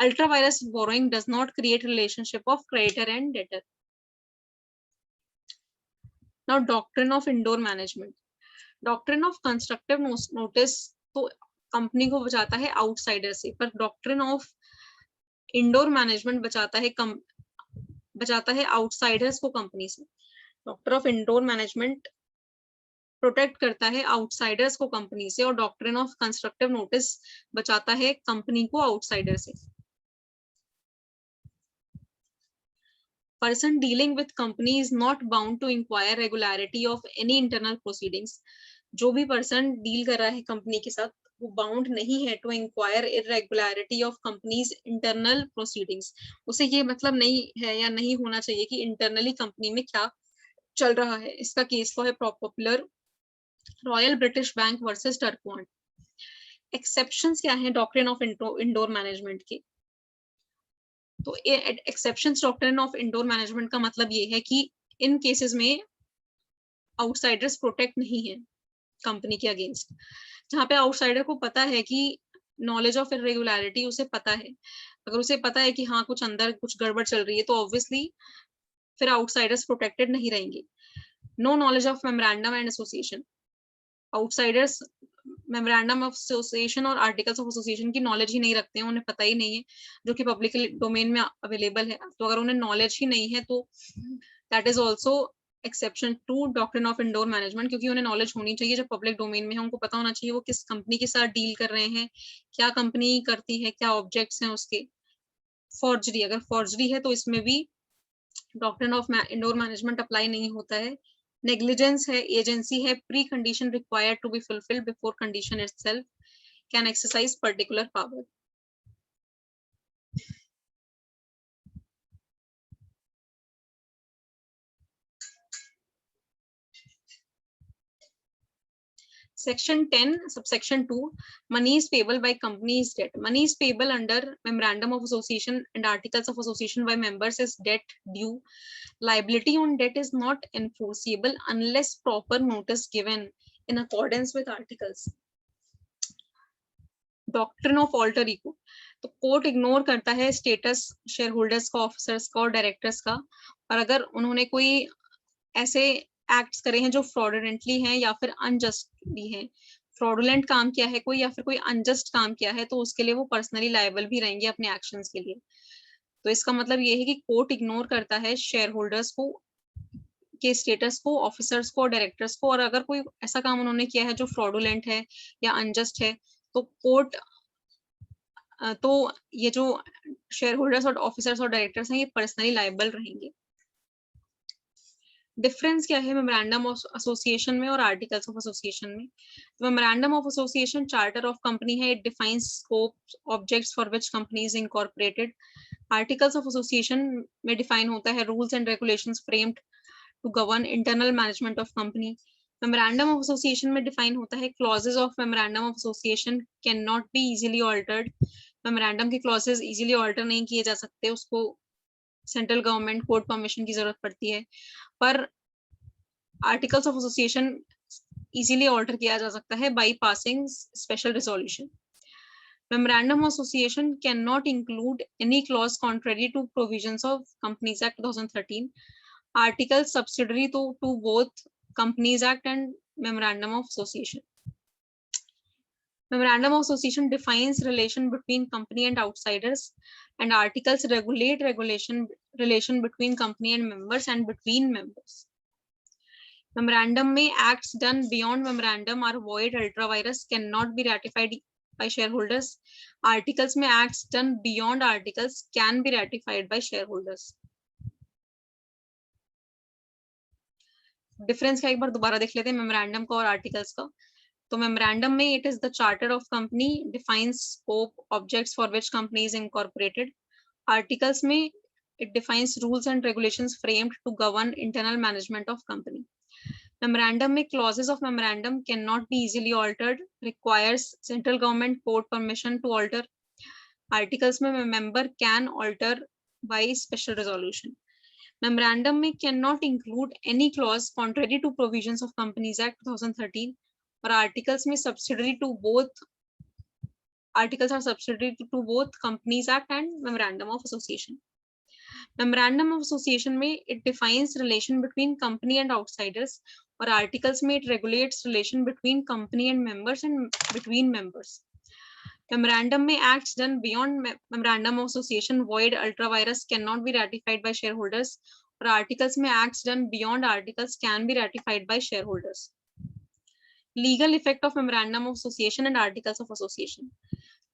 Ultra vires borrowing does not create relationship of creditor and debtor. Now doctrine of indoor management. Doctrine of constructive notice तो कंपनी को बचाता है आउटसाइडर से, पर डॉक्ट्रिन ऑफ इंडोर मैनेजमेंट बचाता है बचाता है आउटसाइडर्स को कंपनी से। Doctor of indoor management protect करता है आउटसाइडर्स को कंपनी से, और डॉक्ट्रिन ऑफ कंस्ट्रक्टिव नोटिस बचाता है कंपनी को आउटसाइडर से। Person dealing with company is not bound to inquire regularity of any internal proceedings. जो भी पर्सन डील कर रहा है कंपनी के साथ वो बाउंड नहीं है to inquire irregularity of companies internal proceedings. उसे ये मतलब नहीं है या नहीं होना चाहिए कि इंटरनली कंपनी में क्या चल रहा है। इसका केस तो है popular Royal British Bank versus Turquand. Exceptions क्या है डॉक्ट्रिन ऑफ इंडोर मैनेजमेंट के? तो exceptions doctrine of indoor management का मतलब ये है कि इन केसेस में आउटसाइडर्स प्रोटेक्ट नहीं है कंपनी के अगेंस्ट। जहाँ पे आउटसाइडर को पता है कि नॉलेज ऑफ इरेगुलरिटी उसे पता है, अगर उसे पता है कि हाँ कुछ अंदर कुछ गड़बड़ चल रही है तो ऑब्वियसली फिर आउटसाइडर्स प्रोटेक्टेड नहीं रहेंगे। No knowledge of memorandum and association. Outsiders memorandum of association और आर्टिकल्स ऑफ एसोसिएशन की नॉलेज ही नहीं रखते हैं, उन्हें पता ही नहीं है, जो कि पब्लिक डोमेन में अवेलेबल है। तो अगर उन्हें नॉलेज ही नहीं है तो that is also exception to doctrine of indoor management, क्योंकि उन्हें नॉलेज होनी चाहिए। जब पब्लिक डोमेन में है उनको पता होना चाहिए वो किस कंपनी के साथ डील कर रहे हैं, क्या कंपनी करती है, क्या ऑब्जेक्ट्स हैं उसके। फॉर्जरी, अगर फॉर्जरी है तो इसमें भी doctrine of indoor management apply नहीं होता है। नेग्लिजेंस है, एजेंसी है, precondition required to be fulfilled before condition itself can exercise particular power. Section 10, subsection 2, money is payable by company is debt. Money is payable under memorandum of association and articles of association by members is debt due. Liability on debt is not enforceable unless proper notice given in accordance with articles. Doctrine of alter ego. तो court ignore करता है status share holders का, officers का और directors का, और अगर उन्होंने कोई ऐसे एक्ट्स करे हैं जो फ्रॉडुलेंटली हैं या फिर अनजस्टली हैं, फ्रॉडुलेंट काम किया है कोई या फिर कोई अनजस्ट काम किया है, तो उसके लिए वो पर्सनली लायबल भी रहेंगे अपने एक्शंस के लिए। तो इसका मतलब ये है कि कोर्ट इग्नोर करता है शेयर होल्डर्स को के स्टेटस को, ऑफिसर्स को और डायरेक्टर्स को, और अगर कोई ऐसा काम उन्होंने किया है जो फ्रॉडुलेंट है या अनजस्ट है तो कोर्ट तो ये जो शेयर होल्डर्स और ऑफिसर्स और डायरेक्टर्स हैं ये पर्सनली लायबल रहेंगे। डिफरेंस क्या है मेमोरेंडम ऑफ एसोसिएशन में और आर्टिकल्स ऑफ एसोसिएशन में? तो memorandum of association charter of company है, it defines scope, objects for which company is incorporated. Articles of association में डिफाइन होता है rules and regulations framed to govern internal management of company. Memorandum of association में define होता है clauses of memorandum of association can not be easily altered. Memorandum के clauses easily alter नहीं किए जा सकते, उसको सेंट्रल गवर्नमेंट कोर्ट परमिशन की जरूरत पड़ती है, पर articles of association easily alter किया जा सकता है by passing special resolution. Memorandum of Association cannot include any clause contrary to provisions of Companies Act 2013. Articles subsidiary to both Companies Act and Memorandum of Association. Memorandum of Association defines relation between company and outsiders, and articles regulate relation between company and members and between members. Memorandum में acts done beyond memorandum are void, ultra virus, cannot be ratified by shareholders. Articles में acts done beyond articles can be ratified by shareholders. Difference का एक बार दोबारा देख लेते हैं memorandum का और आर्टिकल्स का। तो मेमोरेंडम में it is the charter of company, defines scope, objects for which company is incorporated. Articles में it defines rules and regulations framed to govern internal management of company. Memorandum में clauses of memorandum cannot be easily altered, requires central government court permission to alter. Articles में member can alter by special resolution. Memorandum में cannot include any clause contrary to provisions of Companies Act 2013, और articles में subsidiary to both. Articles are subsidiary to both Companies Act and Memorandum of Association. Memorandum of Association में it defines relation between company and outsiders, और articles में it regulates relation between company and members and between members. Memorandum में acts done beyond memorandum of association void ultra virus cannot be ratified by shareholders, और articles में acts done beyond articles can be ratified by shareholders. Legal effect of memorandum of association and articles of association.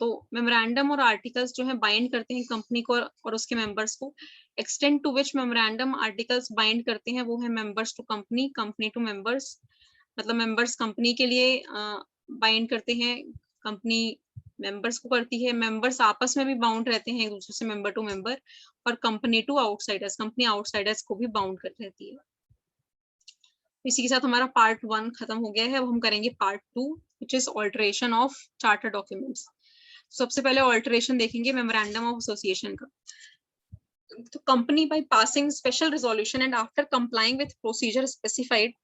तो memorandum और articles जो है bind करते हैं company को और उसके मेंबर्स को. Extend to which memorandum articles bind करते हैं वो है members to company, company to members. मतलब मेंबर्स कंपनी के लिए बाइंड करते हैं, कंपनी मेंबर्स को करती है, मेंबर्स आपस में भी बाउंड रहते हैं एक दूसरे से मेंबर टू मेंबर, और company to outsiders, company outsiders को भी बाउंड कर रहती है. इसी के साथ हमारा पार्ट 1 खत्म हो गया है. अब हम करेंगे part 2 which is alteration of charter documents. सबसे पहले ऑल्टरेशन देखेंगे मेमोरेंडम ऑफ एसोसिएशन का. तो company by passing special resolution and after complying with procedure specified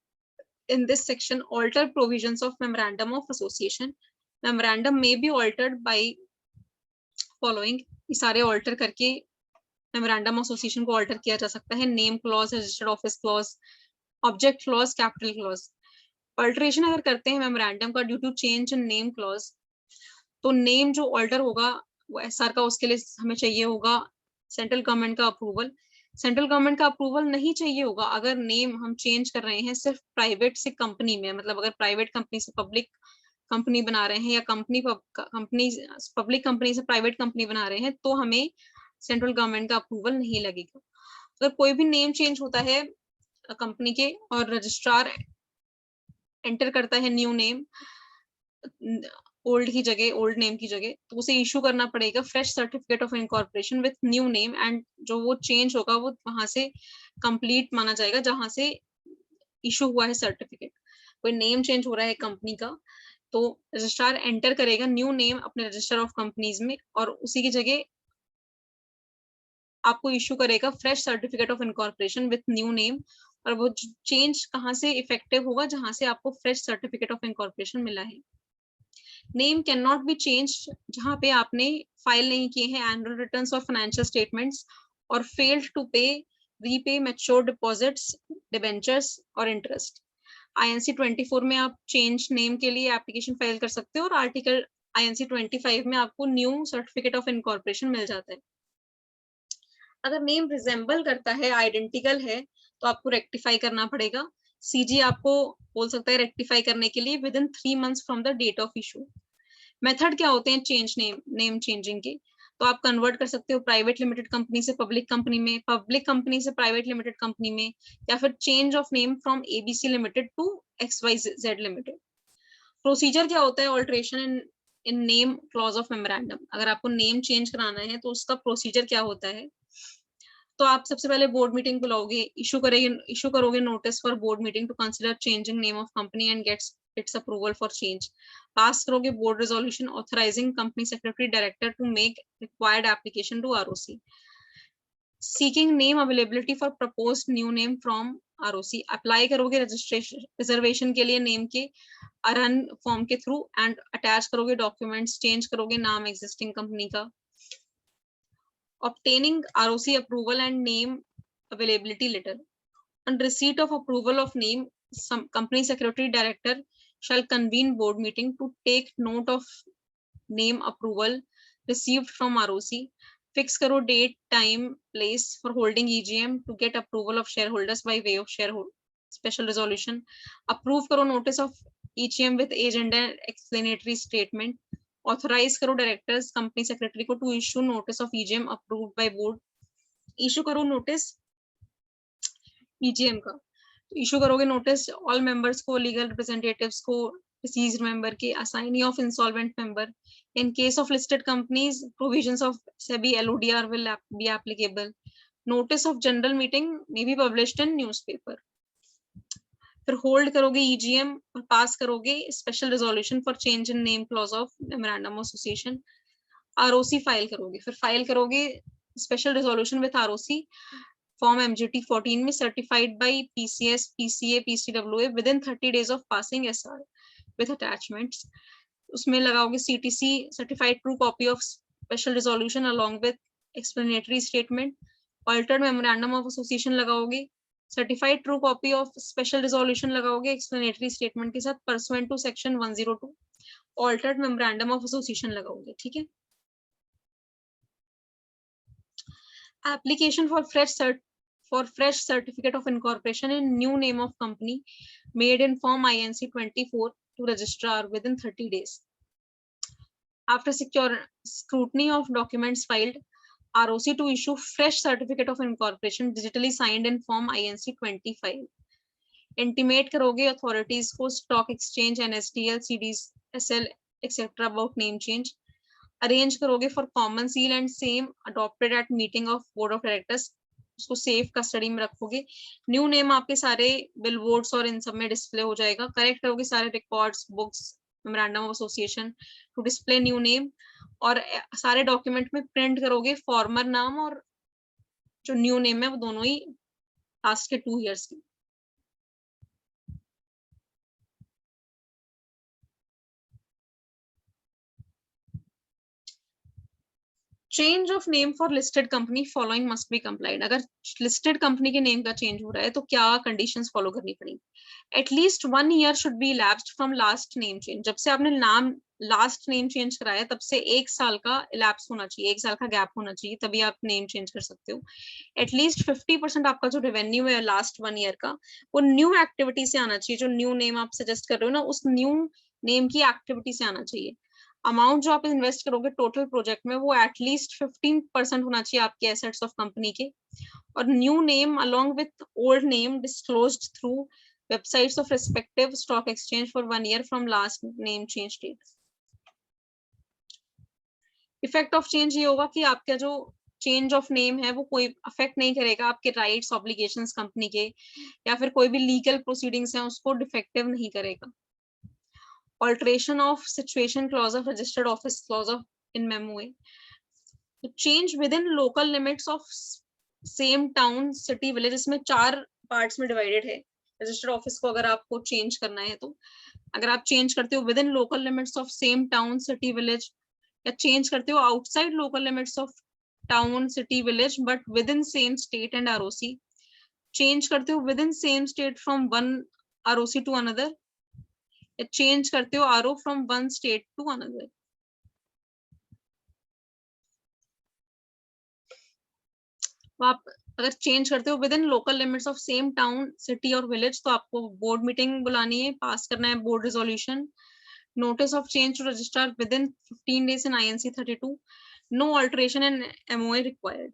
in this section alter provisions of memorandum of association. Memorandum may be altered by following. ये सारे alter करके memorandum of association को alter किया जा सकता है. name clause, registered office clause, object clause, capital clause. Alteration अगर करते हैं memorandum का due to change in name clause, तो name जो alter होगा वो SR का, उसके लिए हमें चाहिए होगा सेंट्रल गवर्नमेंट का अप्रूवल. सेंट्रल गवर्नमेंट का अप्रूवल नहीं चाहिए होगा अगर नेम हम चेंज कर रहे हैं सिर्फ प्राइवेट से कंपनी में. मतलब अगर प्राइवेट कंपनी से पब्लिक कंपनी बना रहे हैं या पब्लिक कंपनी से प्राइवेट कंपनी बना रहे हैं तो हमें सेंट्रल गवर्नमेंट का अप्रूवल नहीं लगेगा. अगर कोई भी नेम चेंज होता है कंपनी के और रजिस्ट्रार एंटर करता है न्यू नेम ओल्ड नेम की जगह, तो उसे इशू करना पड़ेगा fresh certificate of incorporation with new name, and जो वो चेंज होगा वो वहां से कंप्लीट माना जाएगा जहां से इशू हुआ है सर्टिफिकेट. कोई नेम चेंज हो रहा है कंपनी का तो रजिस्ट्रार एंटर करेगा न्यू नेम अपने रजिस्टर ऑफ कंपनीज में और उसी की जगह आपको इशू करेगा fresh certificate of incorporation with new name. और वो चेंज कहाँ से इफेक्टिव होगा, जहां से आपको फ्रेश सर्टिफिकेट ऑफ इनकॉर्पोरेशन मिला है. Name can not B change जहां पे आपने फाइल नहीं किए हैं एनुअल रिटर्न्स और फाइनेंशियल स्टेटमेंट्स और फेल्ड टू पे रीपे मैच्योर डिपॉजिट्स, डिबेंचर्स और इंटरेस्ट. INC 24 में आप चेंज नेम के लिए एप्लीकेशन फाइल कर सकते हो और आर्टिकल INC 25 में आपको न्यू सर्टिफिकेट ऑफ इनकॉर्पोरेशन मिल जाता है. अगर नेम रिजेंबल करता है, आइडेंटिकल है, तो आपको रेक्टिफाई करना पड़ेगा. CG आपको बोल सकता है रेक्टिफाई करने के लिए within 3 months from the date of issue. Method क्या होते हैं चेंज नेम चेंजिंग के? तो आप कन्वर्ट कर सकते हो प्राइवेट लिमिटेड कंपनी से पब्लिक कंपनी में, पब्लिक कंपनी से प्राइवेट लिमिटेड कंपनी में, या फिर change of name from ABC limited to XYZ limited. Procedure क्या होता है alteration in name clause of memorandum? अगर आपको नेम चेंज कराना है तो उसका प्रोसीजर क्या होता है? तो आप सबसे पहले बोर्ड मीटिंग बुलाओगे, इशू करोगे notice for board meeting to consider changing name of company and gets its approval for change. Pass करोगे board resolution authorizing company secretary director to make required application to ROC. Seeking name availability for proposed new name from ROC. Apply करोगे registration reservation के लिए name के RUN form के through and attach करोगे documents, change करोगे नाम existing company का. Obtaining ROC approval and name availability letter. On receipt of approval of name, some company secretary director shall convene board meeting to take note of name approval received from ROC. Fix karo date, time, place for holding EGM to get approval of shareholders by way of shareholder special resolution. Approve karo notice of EGM with agenda and explanatory statement. Authorize करो directors company secretary को to issue notice of EGM approved by board. Issue करो notice EGM का, issue करोगे notice all members को, legal representatives को, deceased member के, assignee of insolvent member. In case of listed companies provisions of SEBI LODR will be applicable. Notice of general meeting may be published in newspaper. फिर hold करोगे EGM और pass करोगे special resolution for change in name clause of memorandum of association. ROC file करोगे, फिर file करोगे special resolution with ROC form MGT 14 में certified by PCS, PCA, PCWA with in 30 days of passing SR with attachments. उसमें लगाओगे CTC certified true copy of special resolution along with explanatory statement. Altered memorandum of association लगाओगे, certified true copy of special resolution लगाओगे explanatory statement के साथ pursuant to section 102 altered memorandum of association लगाओगे, ठीक है। Application for fresh certificate of incorporation in new name of company made in form INC 24 to registrar within 30 days. After secure scrutiny of documents filed, ROC to issue fresh certificate of incorporation digitally signed in form INC 25. Intimate करोगे authorities को stock exchange, NSDL, CDSL, etc. about name change. Arrange करोगे for common seal and same adopted at meeting of board of directors. उसको safe custody में रखोगे। New name आपके सारे bill boards और इन सब में डिस्प्ले हो जाएगा। करेक्ट करोगे सारे records, books, memorandum of association to display new name, और सारे डॉक्यूमेंट में प्रिंट करोगे फॉर्मर नाम और जो न्यू नेम है वो दोनों ही लास्ट के 2 इयर्स की। Change of name for listed company following must be complied. अगर लिस्टेड कंपनी के नेम का चेंज हो रहा है तो क्या कंडीशंस फॉलो करनी पड़ेगी? At least 1 year should be elapsed from last name change. जब से आपने नाम लास्ट नेम चेंज कराया तब से 1 साल का इलैप्स होना चाहिए, 1 साल का गैप होना चाहिए, तभी आप नेम चेंज कर सकते हो। एटलीस्ट 50% आपका जो रेवेन्यू है लास्ट 1 ईयर का वो न्यू एक्टिविटी से आना चाहिए। जो न्यू नेम आप सजेस्ट कर रहे हो ना, उस न्यू नेम की एक्टिविटी से आना चाहिए। अमाउंट जो आप इन्वेस्ट करोगे टोटल प्रोजेक्ट में वो एटलीस्ट 15% होना चाहिए आपके एसेट्स ऑफ कंपनी के, और new name along with old name disclosed through websites of respective stock exchange for 1 year from last name change date. Effect of change ये होगा कि आपका जो चेंज ऑफ नेम है वो कोई अफेक्ट नहीं करेगा आपके राइट्स ऑब्लिगेशंस कंपनी के, या फिर कोई भी लीगल प्रोसीडिंग्स हैं उसको डिफेक्टिव नहीं करेगा। Alteration of situation clause of registered office clause of in memo. Change within local limits of same town, city, village. इसमें 4 parts में divided है। Registered office को अगर आपको change करना है तो अगर आप change करते हो within local limits of same town, city, village, या change करते हो outside local limits of town, city, village but within same state and ROC, change करते हो within same state from one ROC to another, change करते हो RO from one state to another. आप अगर change करते हो within local limits of same town, city और village तो आपको बोर्ड मीटिंग बुलानी है, पास करना है board resolution. Notice of change to registrar within 15 days in INC 32। No alteration in MOA required.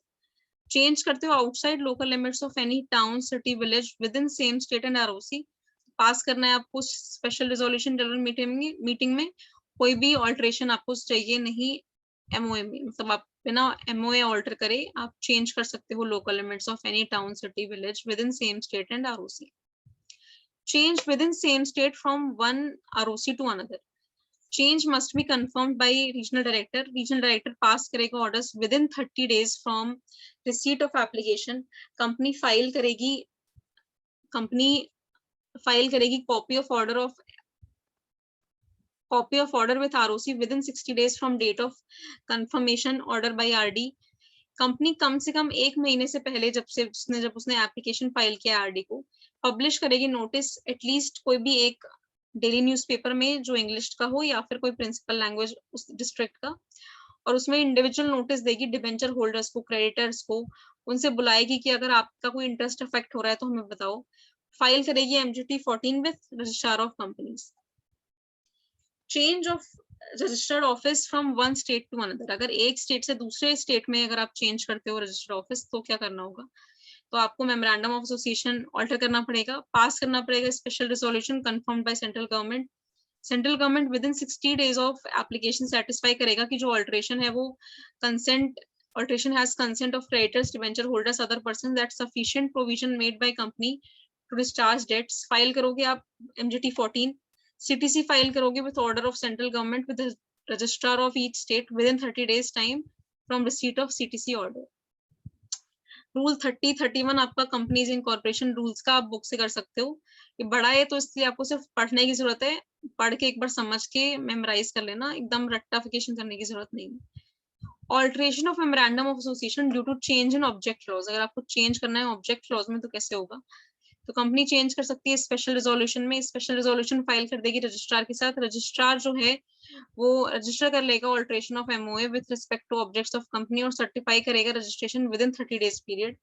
Change करते हो outside local limits of any town, city, village within same state and ROC, पास करना है आपको special resolution general meeting में। कोई भी alteration आपको चाहिए नहीं MOA में, मतलब आप बिना MOA ऑल्टर करे आप चेंज कर सकते हो local limits of any town, city, village within same state and ROC। Change within same state from one ROC to another. Change must be confirmed by regional director. Regional director pass करेगा orders within 30 days from receipt of application. Company file करेगी copy of order with ROC within 60 days from date of confirmation order by RD। Company कम से कम 1 महीने से पहले जब उसने application file किया RD को, पब्लिश करेगी नोटिस एटलीस्ट कोई भी एक डेली न्यूज़पेपर में जो इंग्लिश का हो या फिर कोई प्रिंसिपल लैंग्वेज उस डिस्ट्रिक्ट का, और उसमें इंडिविजुअल नोटिस देगी डिबेंचर होल्डर्स को, क्रेडिटर्स को, उनसे बुलाएगी कि अगर आपका कोई इंटरेस्ट अफेक्ट हो रहा है तो हमें बताओ। फाइल करेगी MGT 14 with registrar of companies. Change of registered office from one state to another. अगर एक स्टेट से दूसरे स्टेट में अगर आप चेंज करते हो रजिस्टर्ड ऑफिस तो क्या करना होगा? तो आपको मेमोरेंडम ऑफ एसोसिएशन ऑल्टर करना पड़ेगा, पास करना पड़ेगा special resolution confirmed by central government. Central government with in 60 days of application satisfy करेगा कि जो ऑल्टरेशन है वो alteration has consent of creditors, debenture holders, other persons, that sufficient provision made by company to discharge debts। File करोगे आप MGT 14। CTC file करोगे with order of central government with the registrar of each state within 30 days time from receipt of CTC order। Rule 30-31 आपका companies incorporation rules का आप book से कर सकते हो। ये बड़ा है तो इसलिए आपको सिर्फ पढ़ने की जरूरत है, पढ़ के एक बार समझ के मेमोराइज कर लेना, एकदम रट्टाफिकेशन करने की जरूरत नहीं है। Alteration of memorandum of association due to change in object clause. अगर आपको चेंज करना है ऑब्जेक्ट क्लॉज में तो कैसे होगा? तो कंपनी चेंज कर सकती है स्पेशल रिजोल्यूशन में, स्पेशल रिजोल्यूशन फाइल कर देगी रजिस्ट्रार के साथ, रजिस्ट्रार जो है वो रजिस्टर कर लेगा alteration of MOA with respect two objects of company और सर्टिफाई करेगा registration with in 30 days period.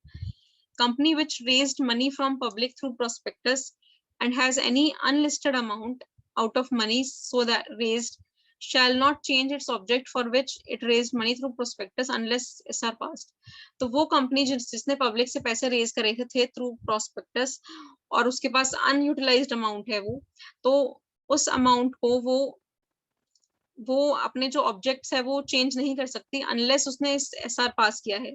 Company which raised money from public through prospectus and has any unlisted amount out of money so that raised shall not change its object for which it raised money through prospectus unless SR passed। तो वो company जिसने public से पैसे raise करे थे through prospectus और उसके पास unutilised amount है वो, तो उस अमाउंट को वो अपने जो ऑब्जेक्ट्स है वो चेंज नहीं कर सकती अनलेस उसने इस SR पास किया है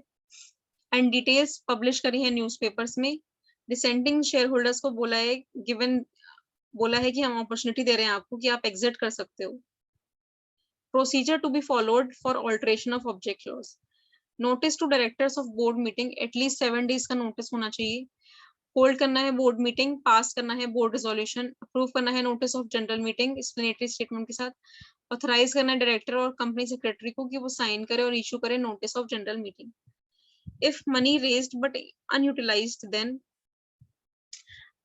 एंड डिटेल्स पब्लिश करी है न्यूज़पेपर्स में। डिसेंटिंग शेयर होल्डर्स को बोला है कि हम अपॉर्चुनिटी दे रहे हैं आपको कि आप एग्जिट कर सकते हो। Procedure to be followed for alteration of object clause. Notice to directors of board meeting at least 7 days का नोटिस होना चाहिए। होल्ड करना है बोर्ड मीटिंग, पास करना है बोर्ड रेजोल्यूशन, अप्रूव करना है notice of general meeting explanatory statement के साथ, ऑथराइज करना है डायरेक्टर और कंपनी सेक्रेटरी को कि वो साइन करे और इशू करे notice of general meeting. If money raised but unutilized then,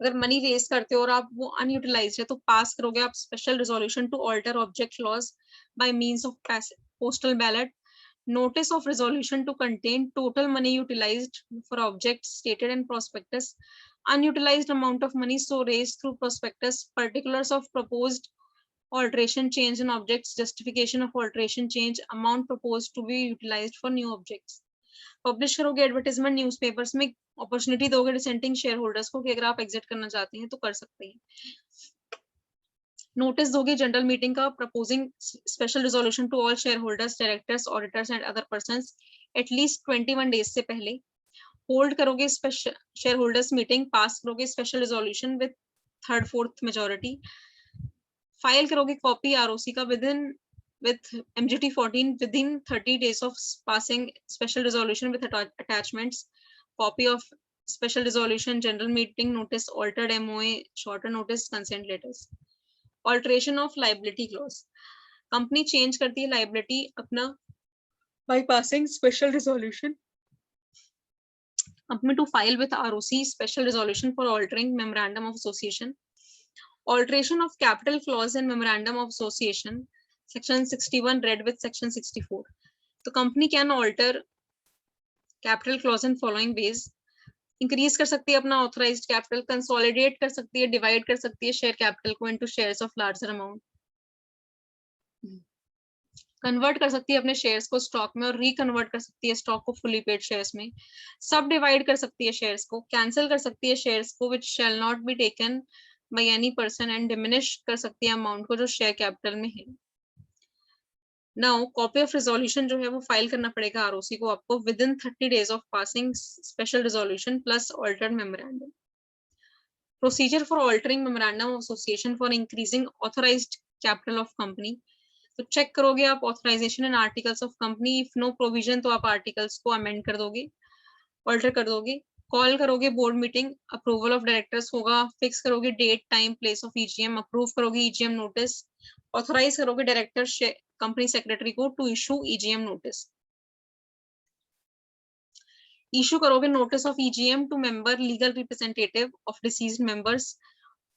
अगर मनी रेज करते हो और आप वो अनयूटिलाइज्ड है तो पास करोगे आप special resolution to alter object clause by means of postal ballot. Notice of resolution to contain total money utilized for objects stated in prospectus, unutilized amount of money so raised through prospectus, particulars of proposed alteration change in objects, justification of alteration change, amount proposed to be utilized for new objects। Publish करोगे advertisement newspapers में, opportunity दोगे dissenting share holders को कि अगर आप exit करना चाहते हैं तो कर सकते हैं। नोटिस दोगे जनरल मीटिंग का proposing special resolution to all share holders, directors, auditors and other persons at least 21 days से पहले। होल्ड करोगे special share holders meeting, pass करोगे special resolution with 3/4 majority, file करोगे कॉपी आरओसी का with MGT 14 within 30 days of passing special resolution with attachments, copy of special resolution, general meeting notice, altered MOA, shorter notice, consent letters। Alteration of liability clause, company change करती है liability अपना by passing special resolution, company to file with ROC special resolution for altering memorandum of association। Alteration of capital clause in memorandum of association, section 61 read with section 64। तो company can alter capital clause in following ways, increase कर सकती है अपना authorised capital, consolidate कर सकती है, divide कर सकती है शेयर कैपिटल को into shares of larger amount, convert कर सकती है अपने शेयर्स को स्टॉक में और रिकन्वर्ट कर सकती है स्टॉक को फुली पेड शेयर्स में, सब डिवाइड कर सकती है शेयर्स को, कैंसिल कर सकती है शेयर्स को which shall not be taken by any person and diminish कर सकती है अमाउंट को जो शेयर कैपिटल में है। नाउ कॉपी ऑफ रिजोल्यूशन जो है वो फाइल करना पड़ेगा आरओसी को आपको within 30 days of passing special resolution plus altered memorandum. Procedure for altering memorandum of association for increasing authorized capital of company, तो चेक करोगे आप authorization and articles of company, if no provision तो आप articles को amend कर दोगे, alter कर दोगे, कॉल करोगे board meeting, approval of directors होगा, फिक्स करोगे date time place of EGM, approve करोगे ईजीएम नोटिस, ऑथराइज करोगे डायरेक्टर कंपनी सेक्रेटरी को to issue EGM notice, issue करोगे notice of EGM to member legal representative of deceased members,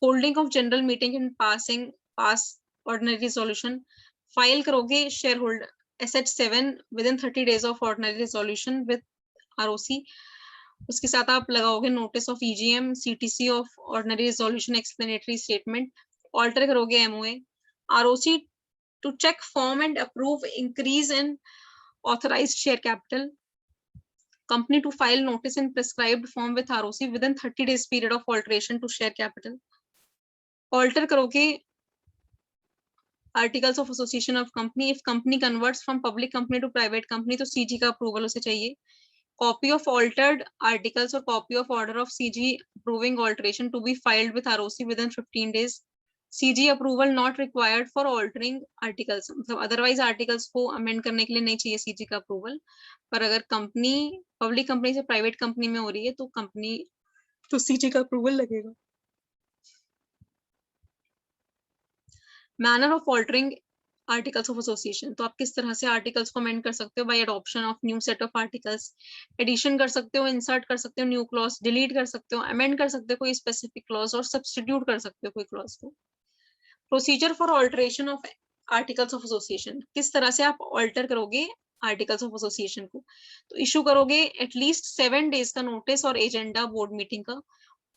holding of general meeting and pass ordinary resolution, file करोगे share holder SH7 within 30 days of ordinary resolution with ROC, उसके साथ आप लगाओगे notice of EGM, CTC of ordinary resolution explanatory statement, alter करोगे MOA, ROC to check form and approve increase in authorized share capital, company to file notice in prescribed form with ROC within 30 days period of alteration to share capital, alter करोगे articles of association of company, if company converts from public company to private company तो CG का approval उसे चाहिए, copy of altered articles or copy of order of CG approving alteration to be filed with ROC within 15 days, CG approval not required for altering articles, मतलब otherwise articles को amend करने के लिए नहीं चाहिए CG का अप्रूवल, पर अगर कंपनी पब्लिक कंपनी से प्राइवेट कंपनी में हो रही है तो कंपनी तो CG का अप्रूवल लगेगा। Manner of altering articles of association. तो आप किस तरह से आर्टिकल्स को अमेंड कर सकते हो, by adoption of new set of articles, addition कर सकते हो, इंसर्ट कर सकते हो न्यू क्लॉज, डिलीट कर सकते हो, अमेंड कर सकते हो कोई स्पेसिफिक क्लॉज, और सब्स्टिट्यूट कर सकते हो कोई क्लॉज को। Procedure for alteration of articles of association, किस तरह से आप ऑल्टर करोगे आर्टिकल्स ऑफ एसोसिएशन को। तो इशू करोगे एटलीस्ट 7 डेज का नोटिस और एजेंडा बोर्ड मीटिंग का,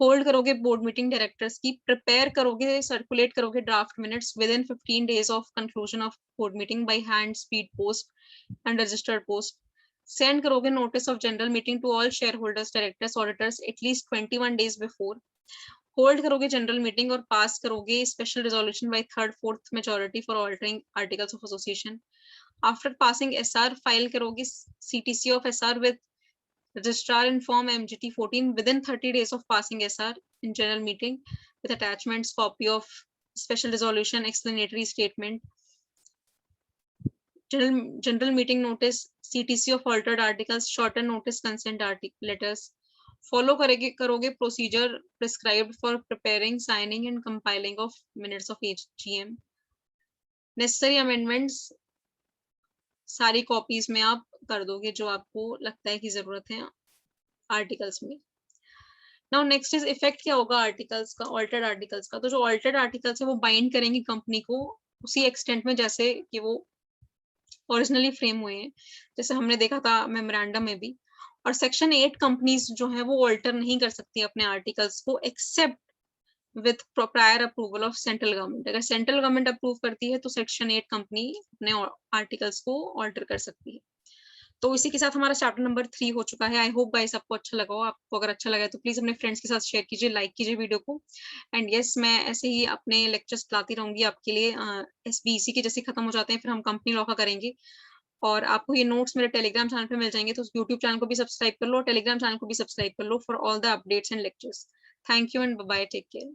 होल्ड करोगे बोर्ड मीटिंग डायरेक्टर्स की, प्रिपेयर करोगे, सर्कुलेट करोगे draft minutes within 15 days of conclusion of board meeting by hand, speed post and registered post, send करोगे notice of general meeting to all share holders, directors, auditors at least 21 days before, hold करोगे general meeting और pass करोगे special resolution by 3/4 majority for altering articles of association. After passing SR file करोगे CTC of SR with registrar in form MGT 14 within 30 days of passing SR in general meeting with attachments, copy of special resolution, explanatory statement, general meeting notice, CTC of altered articles, shorter notice consent letters. Follow करोगे procedure prescribed for preparing, signing and compiling of minutes of HGM. Necessary amendments सारी copies में आप कर दोगे जो आपको लगता है कि जरूरत है आर्टिकल्स में। नाउ नेक्स्ट इज इफेक्ट क्या होगा आर्टिकल्स का, ऑल्टर्ड आर्टिकल्स का। तो जो ऑल्टर्ड आर्टिकल्स है वो बाइंड करेंगे कंपनी को उसी एक्सटेंट में जैसे कि वो ओरिजिनली फ्रेम हुए हैं, जैसे हमने देखा था मेमोरेंडम में भी। और सेक्शन 8 कंपनीज जो है वो ऑल्टर नहीं कर सकती अपने आर्टिकल्स को except with prior approval of central government. अगर सेंट्रल गवर्नमेंट अप्रूव करती है तो सेक्शन 8 कंपनी अपने आर्टिकल्स को ऑल्टर कर सकती है। तो इसी के साथ हमारा चैप्टर नंबर 3 हो चुका है। आई होप गाइस आपको अच्छा लगा हो। आपको अगर अच्छा लगा है तो प्लीज अपने फ्रेंड्स के साथ शेयर कीजिए, लाइक कीजिए वीडियो को। एंड यस, मैं ऐसे ही अपने लेक्चर्स लाती रहूंगी आपके लिए। SBEC के जैसे खत्म हो जाते हैं फिर हम कंपनी लॉ का करेंगे। और आपको ये नोट्स मेरे टेलीग्राम चैनल पे मिल जाएंगे, तो यूट्यूब चैनल को भी सब्सक्राइब कर लो, टेलीग्राम चैनल को भी सब्सक्राइब कर लो for all the updates and lectures. Thank you and bye, take care.